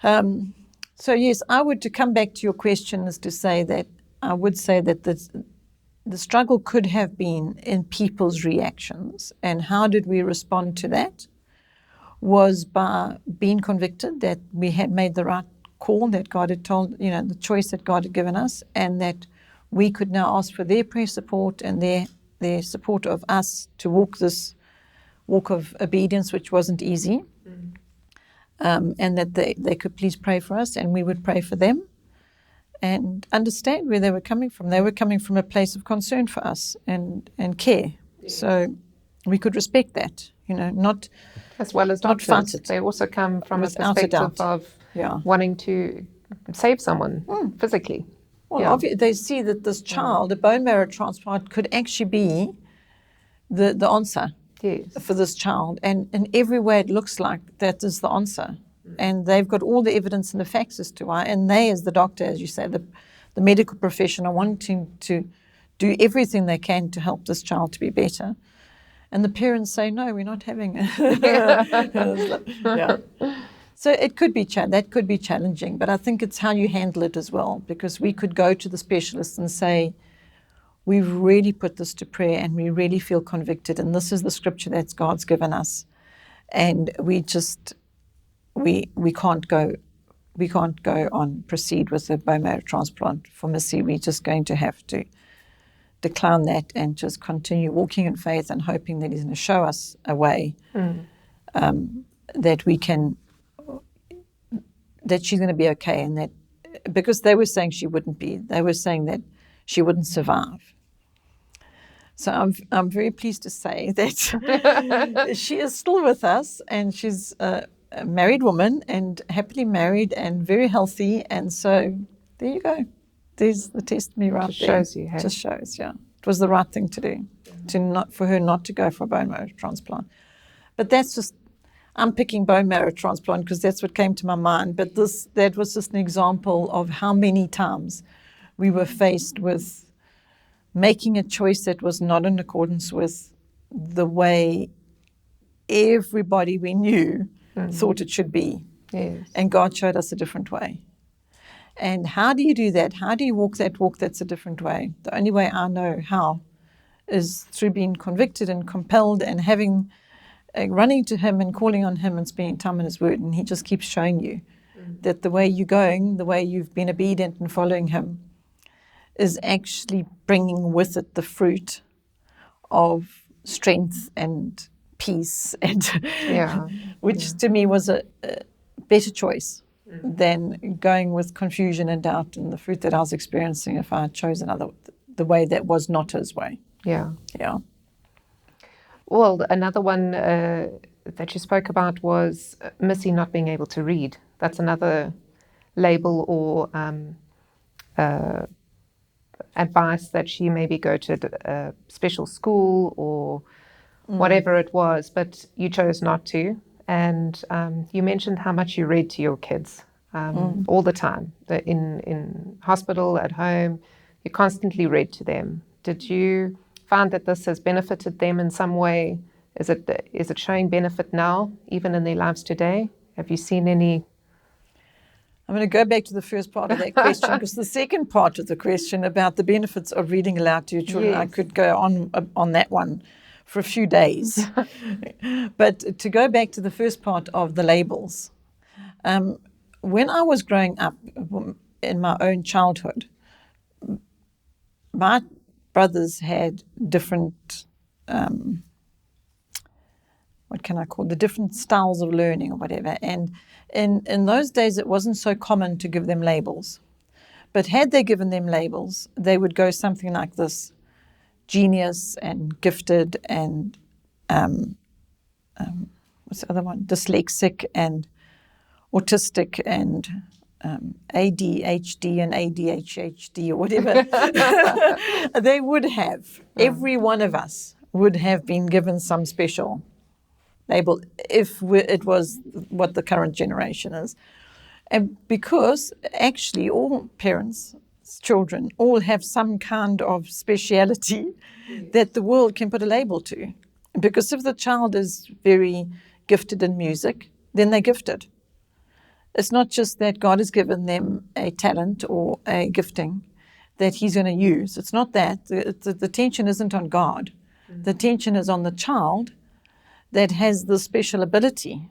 So yes, to come back to your question, is to say that I would say that the struggle could have been in people's reactions, and how did we respond to that? Was by being convicted that we had made the right call, that God had told, the choice that God had given us, and that we could now ask for their prayer support and their support of us to walk this walk of obedience, which wasn't easy. And that they could please pray for us, and we would pray for them, and understand where they were coming from. They were coming from a place of concern for us and care. Yes. So we could respect that, not as well as doctors. Not fight it. They also come from a perspective of wanting to save someone physically. Well, they see that this child, a bone marrow transplant, could actually be the answer. Yes. For this child, and in every way it looks like that is the answer, and they've got all the evidence and the facts as to why, and they, as the doctor, as you say, the medical profession, are wanting to do everything they can to help this child to be better, and the parents say, no, we're not having it. Yeah. So it could be that could be challenging, but I think it's how you handle it as well, because we could go to the specialist and say, we've really put this to prayer, and we really feel convicted, and this is the scripture that God's given us, and we can't go on proceed with the bone marrow transplant for Missy. We're just going to have to decline that and just continue walking in faith and hoping that He's going to show us a way that we can, that she's going to be okay, and that, because they were saying she wouldn't be, they were saying that she wouldn't survive. So I'm very pleased to say that she is still with us, and she's a married woman, and happily married, and very healthy. And so there you go. There's the testimony right there. Shows you, hey? Just shows, yeah. It was the right thing to do, for her not to go for a bone marrow transplant. But that's just, I'm picking bone marrow transplant because that's what came to my mind. But that was just an example of how many times we were faced with making a choice that was not in accordance with the way everybody we knew thought it should be. Yes. And God showed us a different way. And how do you do that? How do you walk that walk that's a different way? The only way I know how is through being convicted and compelled and running to Him and calling on Him and spending time in His Word. And He just keeps showing you that the way you're going, the way you've been obedient and following Him, is actually bringing with it the fruit of strength and peace, and which to me was a better choice than going with confusion and doubt and the fruit that I was experiencing if I had chosen the way that was not His way. Yeah. Yeah. Well, another one that you spoke about was Missy not being able to read. That's another label or advice that she maybe go to a special school or whatever it was, but you chose not to. And you mentioned how much you read to your kids all the time, in hospital, at home. You constantly read to them. Did you find that this has benefited them in some way? Is it showing benefit now, even in their lives today? Have you seen any? I'm going to go back to the first part of that question, because the second part of the question about the benefits of reading aloud to your children, I could go on that one for a few days. But to go back to the first part of the labels, when I was growing up in my own childhood, my brothers had different, what can I call, the different styles of learning or whatever. And in those days, it wasn't so common to give them labels. But had they given them labels, they would go something like this: genius and gifted and what's the other one? Dyslexic and autistic and ADHD and ADHD or whatever. They would have, every one of us would have been given some special label if it was what the current generation is. And because actually all parents, children, all have some kind of speciality that the world can put a label to. Because if the child is very gifted in music, then they're gifted. It's not just that God has given them a talent or a gifting that he's going to use. It's not that. The tension isn't on God. The tension is on the child that has the special ability.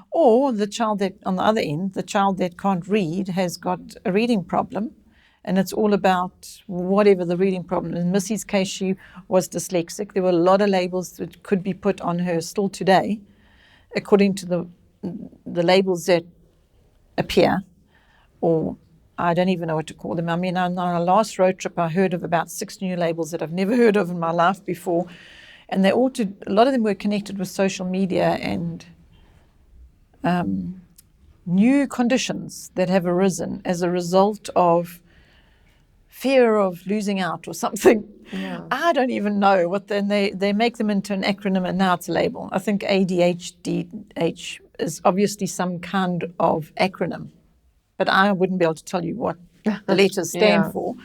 Or the child that, on the other end, the child that can't read has got a reading problem, and it's all about whatever the reading problem. In Missy's case, she was dyslexic. There were a lot of labels that could be put on her still today, according to the labels that appear, or I don't even know what to call them. I mean, on our last road trip, I heard of about 6 new labels that I've never heard of in my life before, and a lot of them were connected with social media and new conditions that have arisen as a result of fear of losing out or something. Yeah. I don't even know what. Then they make them into an acronym, and now it's a label. I think ADHD is obviously some kind of acronym, but I wouldn't be able to tell you what the letters stand for.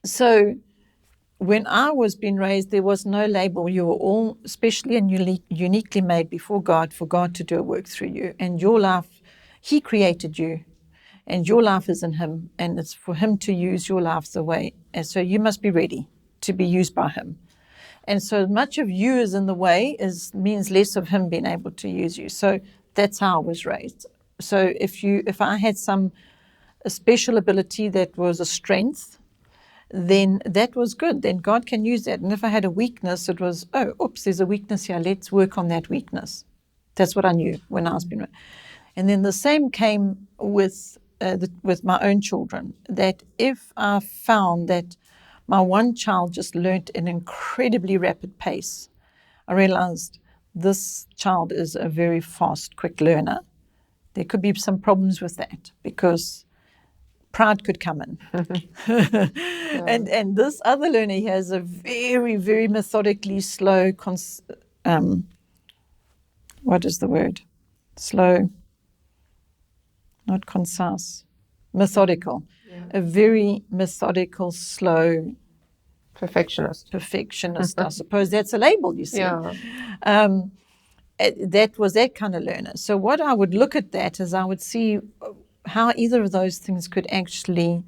So when I was being raised, there was no label. You were all specially and uniquely made before God for God to do a work through you. And your life, he created you, and your life is in him, and it's for him to use your life the way. And so you must be ready to be used by him. And so much of you is in the way means less of him being able to use you. So that's how I was raised. So if I had a special ability that was a strength, then that was good. Then God can use that. And if I had a weakness, it was, there's a weakness here. Let's work on that weakness. That's what I knew when I was being raised. And then the same came with my own children, that if I found that my one child just learnt at an incredibly rapid pace, I realized this child is a very fast, quick learner. There could be some problems with that because pride could come in. And this other learner has a very, very methodically slow, what is the word? Slow, not concise, methodical. Yeah. A very methodical, slow... Perfectionist, I suppose that's a label, you see. Yeah. That was that kind of learner. So what I would look at that is I would see how either of those things could actually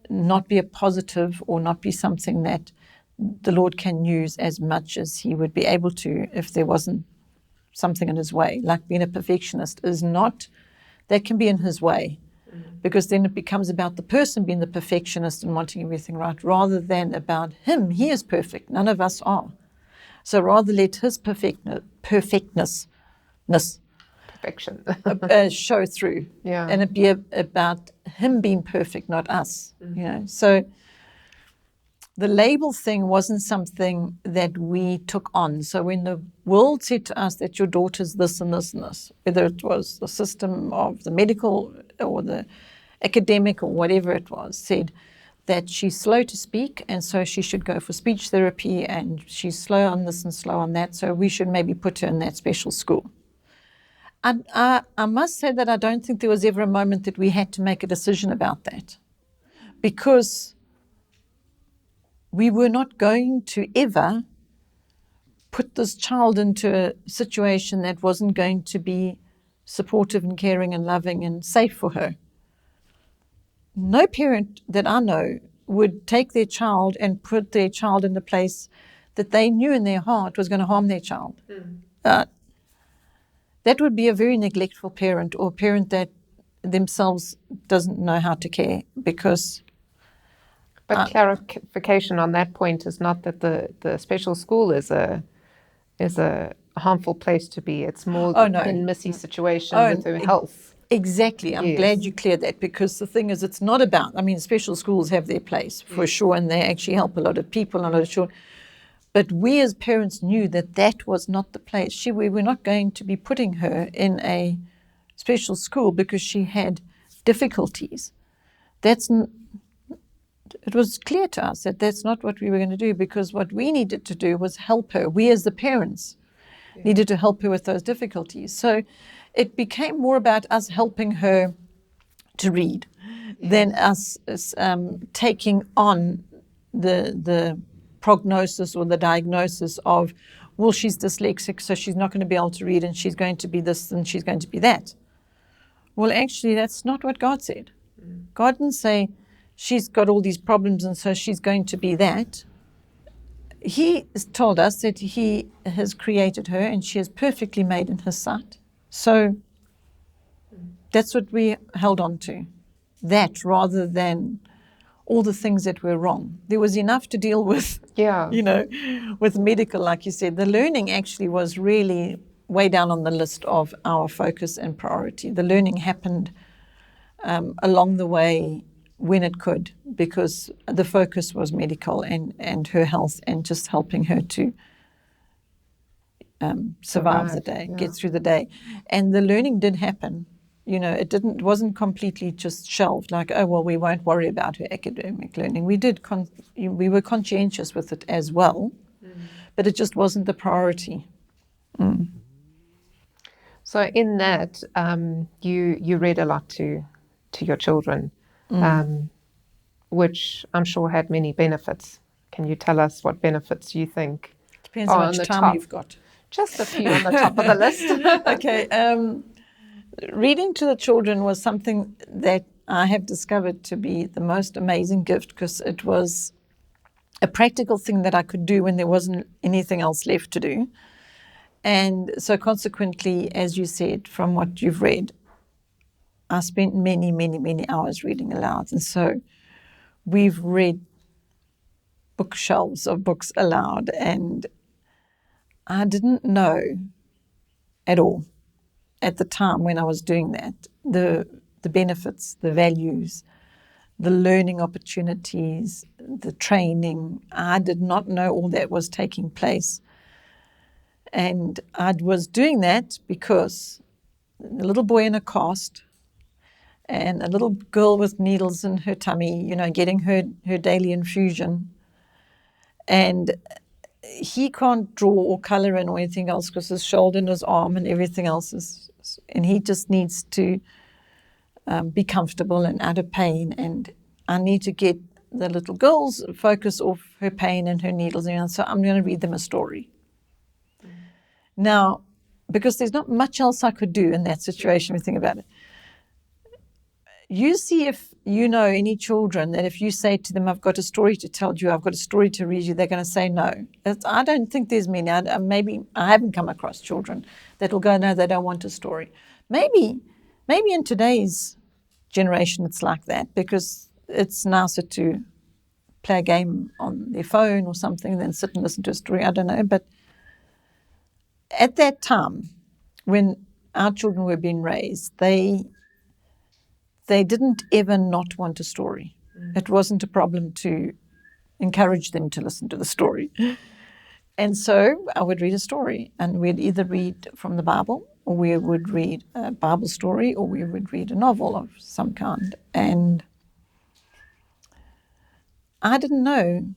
not be a positive or not be something that the Lord can use as much as he would be able to if there wasn't something in his way. Like being a perfectionist is not, that can be in his way, because then it becomes about the person being the perfectionist and wanting everything right rather than about him. He is perfect. None of us are. So rather let his perfection show through, and it be about him being perfect, not us. You know. So the label thing wasn't something that we took on. So when the world said to us that your daughter's this and this and this, whether it was the system of the medical or the academic or whatever it was, said that she's slow to speak and so she should go for speech therapy, and she's slow on this and slow on that, so we should maybe put her in that special school. I must say that I don't think there was ever a moment that we had to make a decision about that, because we were not going to ever put this child into a situation that wasn't going to be supportive and caring and loving and safe for her. No parent that I know would take their child and put their child in a place that they knew in their heart was going to harm their child. That would be a very neglectful parent, or a parent that themselves doesn't know how to care, because... But clarification on that point is not that the special school is a harmful place to be. It's more in Missy's situation with her health. Exactly. I'm glad you cleared that, because the thing is, it's not about, I mean, special schools have their place for sure, and they actually help a lot of people and a lot of children. But we as parents knew that that was not the place. We were not going to be putting her in a special school because she had difficulties. It was clear to us that that's not what we were going to do, because what we needed to do was help her. We as the parents needed to help her with those difficulties. So it became more about us helping her to read than us taking on the prognosis or the diagnosis of, well, she's dyslexic, so she's not going to be able to read, and she's going to be this and she's going to be that. Well, actually, that's not what God said. God didn't say she's got all these problems and so she's going to be that. He told us that he has created her and she is perfectly made in his sight. So that's what we held on to, that rather than all the things that were wrong. There was enough to deal with, with medical, like you said. The learning actually was really way down on the list of our focus and priority. The learning happened along the way when it could, because the focus was medical and her health and just helping her to survive the day, get through the day. And the learning did happen. It wasn't completely just shelved, like, oh, well, we won't worry about her academic learning. We were conscientious with it as well, but it just wasn't the priority. So in that, you read a lot to your children, which I'm sure had many benefits. Can you tell us what benefits you think? Depends how much time you've got. Just a few on the top of the list. Okay. Reading to the children was something that I have discovered to be the most amazing gift, because it was a practical thing that I could do when there wasn't anything else left to do. And so consequently, as you said, from what you've read, I spent many, many, many hours reading aloud. And so we've read bookshelves of books aloud, and I didn't know at all at the time when I was doing that, the benefits, the values, the learning opportunities, the training. I did not know all that was taking place. And I was doing that because a little boy in a cast and a little girl with needles in her tummy, getting her daily infusion. And he can't draw or color in or anything else because his shoulder and his arm and everything else and he just needs to be comfortable and out of pain. And I need to get the little girl's focus off her pain and her needles. So I'm going to read them a story. Now, because there's not much else I could do in that situation, if you think about it. You see if you know any children that if you say to them, I've got a story to tell you, I've got a story to read you, they're going to say no. I don't think there's many. Maybe I haven't come across children that will go, no, they don't want a story. Maybe in today's generation it's like that, because it's nicer to play a game on their phone or something than sit and listen to a story. I don't know. But at that time, when our children were being raised, they didn't ever not want a story. It wasn't a problem to encourage them to listen to the story. And so I would read a story, and we'd either read from the Bible, or we would read a Bible story, or we would read a novel of some kind. And I didn't know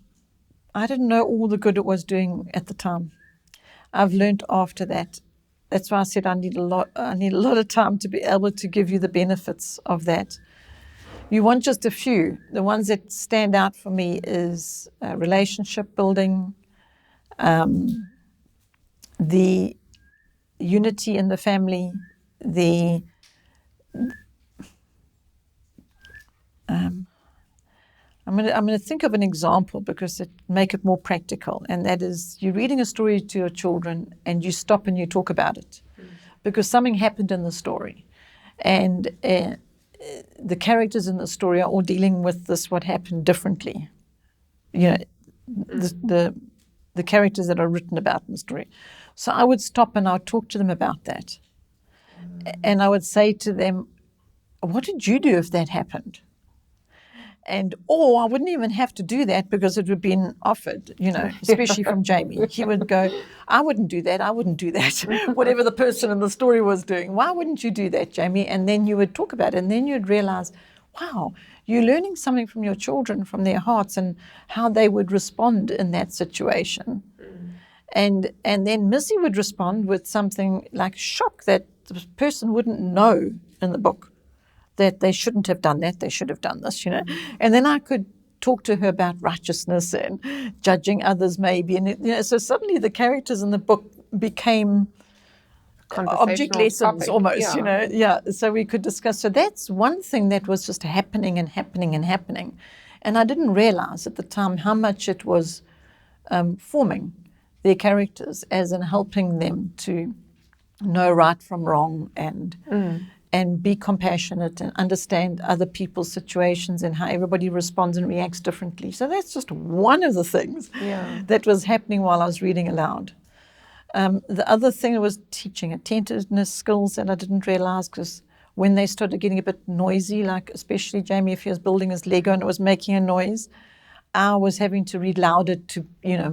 all the good it was doing at the time. I've learned after that. That's why I said I need a lot of time to be able to give you the benefits of that. You want just a few. The ones that stand out for me is relationship building, the unity in the family, I'm going to think of an example because it make it more practical, and that is you're reading a story to your children and you stop and you talk about it because something happened in the story, and the characters in the story are all dealing with this what happened differently. The characters that are written about in the story. So I would stop and I would talk to them about that, and I would say to them, "What did you do if that happened?" Or I wouldn't even have to do that because it would have been offered, especially from Jamie. He would go, I wouldn't do that. Whatever the person in the story was doing. Why wouldn't you do that, Jamie? And then you would talk about it. And then you'd realize, wow, you're learning something from your children, from their hearts and how they would respond in that situation. And then Missy would respond with something like shock that the person wouldn't know in the book. That they shouldn't have done that, they should have done this, And then I could talk to her about righteousness and judging others maybe. And, so suddenly the characters in the book became object lessons almost, Yeah, so we could discuss. So that's one thing that was just happening and happening and happening. And I didn't realize at the time how much it was forming their characters as in helping them to know right from wrong and be compassionate and understand other people's situations and how everybody responds and reacts differently. So that's just one of the things that was happening while I was reading aloud. The other thing was teaching attentiveness skills that I didn't realize because when they started getting a bit noisy, like especially Jamie, if he was building his Lego and it was making a noise, I was having to read louder to,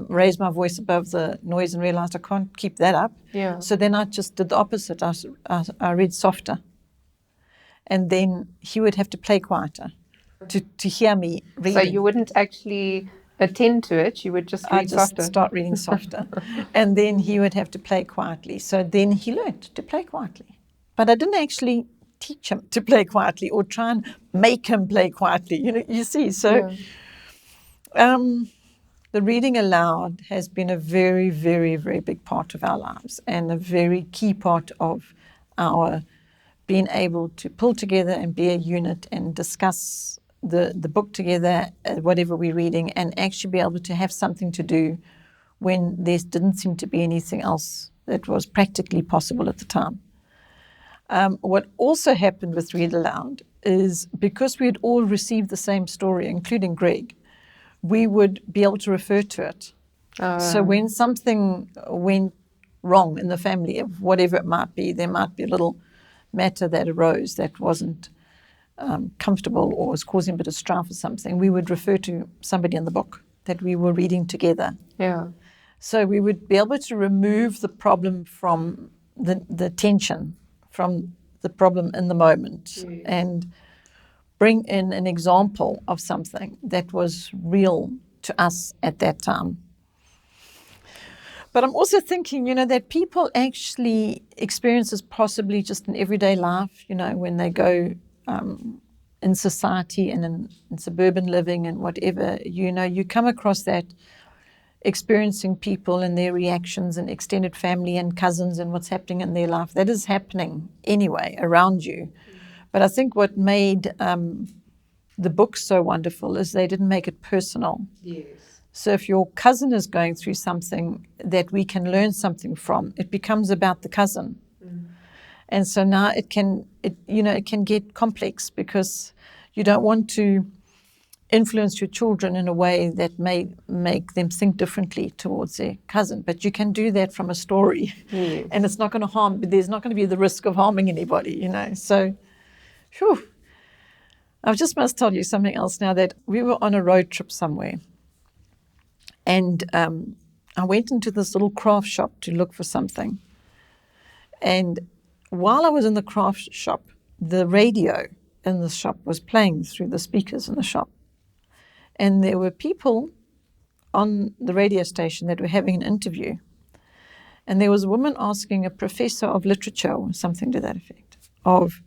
raise my voice above the noise and realized I can't keep that up. Yeah. So then I just did the opposite. I read softer. And then he would have to play quieter to hear me reading. So you wouldn't actually attend to it, you would just read softer. I'd start reading softer. And then he would have to play quietly. So then he learned to play quietly. But I didn't actually teach him to play quietly or try and make him play quietly. You see. So the reading aloud has been a very, very, very big part of our lives and a very key part of our being able to pull together and be a unit and discuss the book together, whatever we're reading, and actually be able to have something to do when there didn't seem to be anything else that was practically possible at the time. What also happened with Read Aloud is because we had all received the same story, including Greg, we would be able to refer to it. So when something went wrong in the family, of whatever it might be, there might be a little matter that arose that wasn't comfortable or was causing a bit of strife or something, we would refer to somebody in the book that we were reading together. Yeah. So we would be able to remove the problem from the tension, from the problem in the moment, and bring in an example of something that was real to us at that time. But I'm also thinking, that people actually experience this possibly just in everyday life, when they go in society and in suburban living and whatever, you come across that experiencing people and their reactions and extended family and cousins and what's happening in their life. That is happening anyway around you. But I think what made the book so wonderful is they didn't make it personal. Yes. So if your cousin is going through something that we can learn something from, it becomes about the cousin. And so now it can get complex because you don't want to influence your children in a way that may make them think differently towards their cousin. But you can do that from a story. Yes. And it's not going to harm, there's not going to be the risk of harming anybody, So, whew. I just must tell you something else now, that we were on a road trip somewhere. And I went into this little craft shop to look for something. And while I was in the craft shop, the radio in the shop was playing through the speakers in the shop. And there were people on the radio station that were having an interview. And there was a woman asking a professor of literature or something to that effect of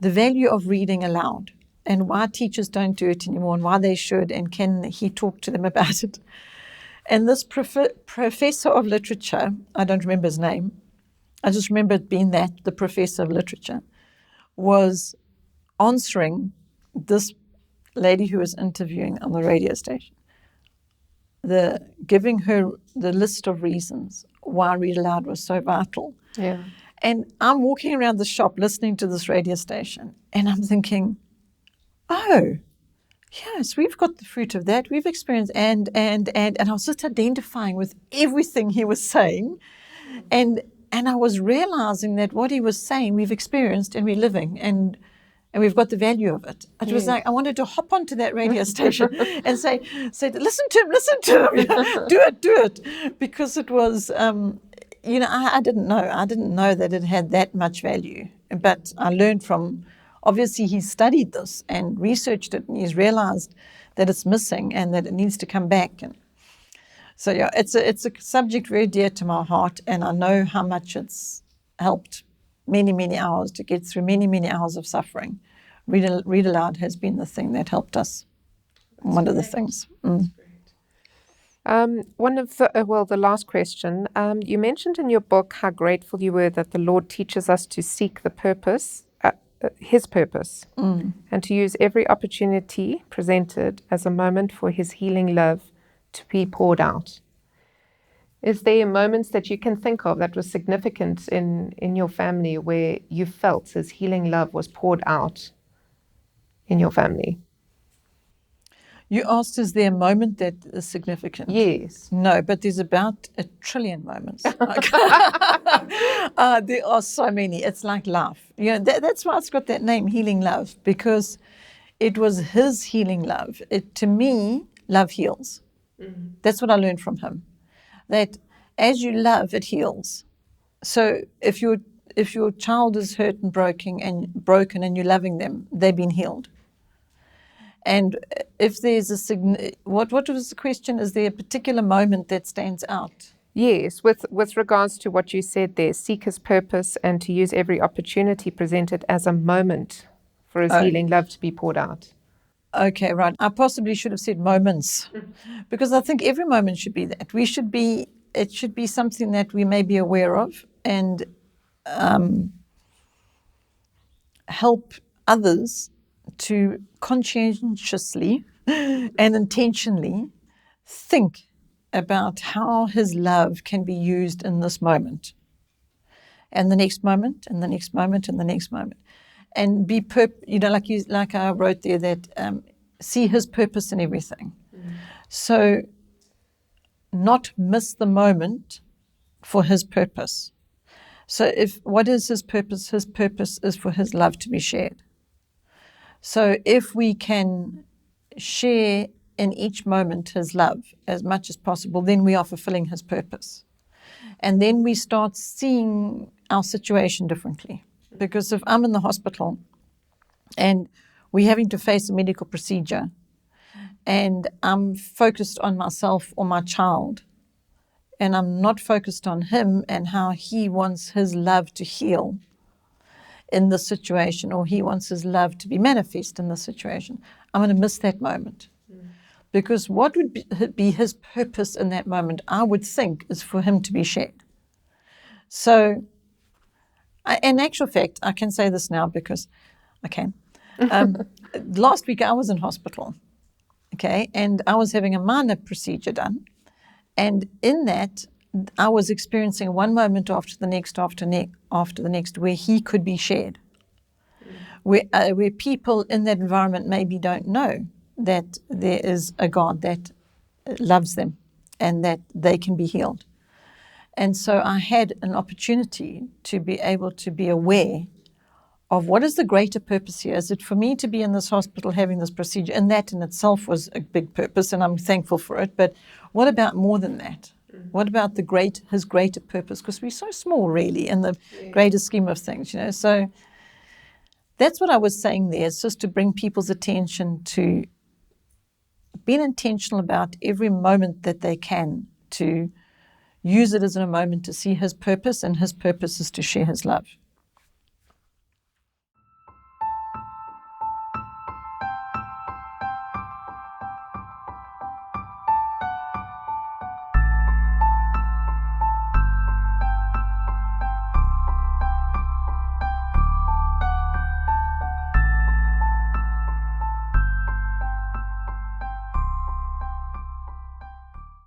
the value of reading aloud and why teachers don't do it anymore and why they should, and can he talk to them about it. And this professor of literature, I don't remember his name, I just remember it being that the professor of literature was answering this lady who was interviewing on the radio station, giving her the list of reasons why Read Aloud was so vital. Yeah. And I'm walking around the shop listening to this radio station, and I'm thinking, oh, yes, we've got the fruit of that. We've experienced and I was just identifying with everything he was saying. And I was realizing that what he was saying we've experienced and we're living and we've got the value of it. It was like I wanted to hop onto that radio station and say, listen to him, do it. Because it was, I didn't know that it had that much value. But I learned from, obviously he's studied this and researched it and he's realized that it's missing and that it needs to come back. And so, yeah, it's a subject very dear to my heart, and I know how much it's helped many, many hours to get through many, many hours of suffering. Read Aloud has been the thing that helped us. That's one great. of the things. One of the last question. You mentioned in your book how grateful you were that the Lord teaches us to seek the purpose, His purpose, and to use every opportunity presented as a moment for His healing love to be poured out. Is there moments that you can think of that was significant in your family where you felt His healing love was poured out in your family? You asked, is there a moment that is significant? Yes. No, but there's about 1 trillion moments. There are so many. It's like life. That's why it's got that name, Healing Love, because it was His healing love. To me, love heals. That's what I learned from Him. That as you love, it heals. So if your child is hurt and broken and you're loving them, they've been healed. And if there's what was the question? Is there a particular moment that stands out? Yes, with regards to what you said there, seek His purpose and to use every opportunity presented as a moment for His healing love to be poured out. Okay, right. I possibly should have said moments, because I think every moment should be that. It should be something that we may be aware of and help others to conscientiously and intentionally think about how His love can be used in this moment and the next moment and the next moment and the next moment. And be like I wrote there, that see His purpose in everything. So not miss the moment for His purpose. So what is His purpose? His purpose is for His love to be shared. So if we can share in each moment His love as much as possible, then we are fulfilling His purpose. And then we start seeing our situation differently. Because if I'm in the hospital and we're having to face a medical procedure and I'm focused on myself or my child and I'm not focused on him and how he wants his love to heal in this situation, or he wants his love to be manifest in this situation, I'm going to miss that moment. Because what would be his purpose in that moment, I would think, is for him to be shared. So, in actual fact, I can say this now because I can. Last week I was in hospital, okay, and I was having a minor procedure done. And in that, I was experiencing one moment after the next, where he could be shared. Where people in that environment maybe don't know that there is a God that loves them and that they can be healed. And so I had an opportunity to be able to be aware of what is the greater purpose here. Is it for me to be in this hospital having this procedure? And that in itself was a big purpose, and I'm thankful for it. But what about more than that? What about his greater purpose? Because we're so small, really, in the greater scheme of things, So that's what I was saying there. It's just to bring people's attention to being intentional about every moment that they can, to use it as a moment to see His purpose, and His purpose is to share His love.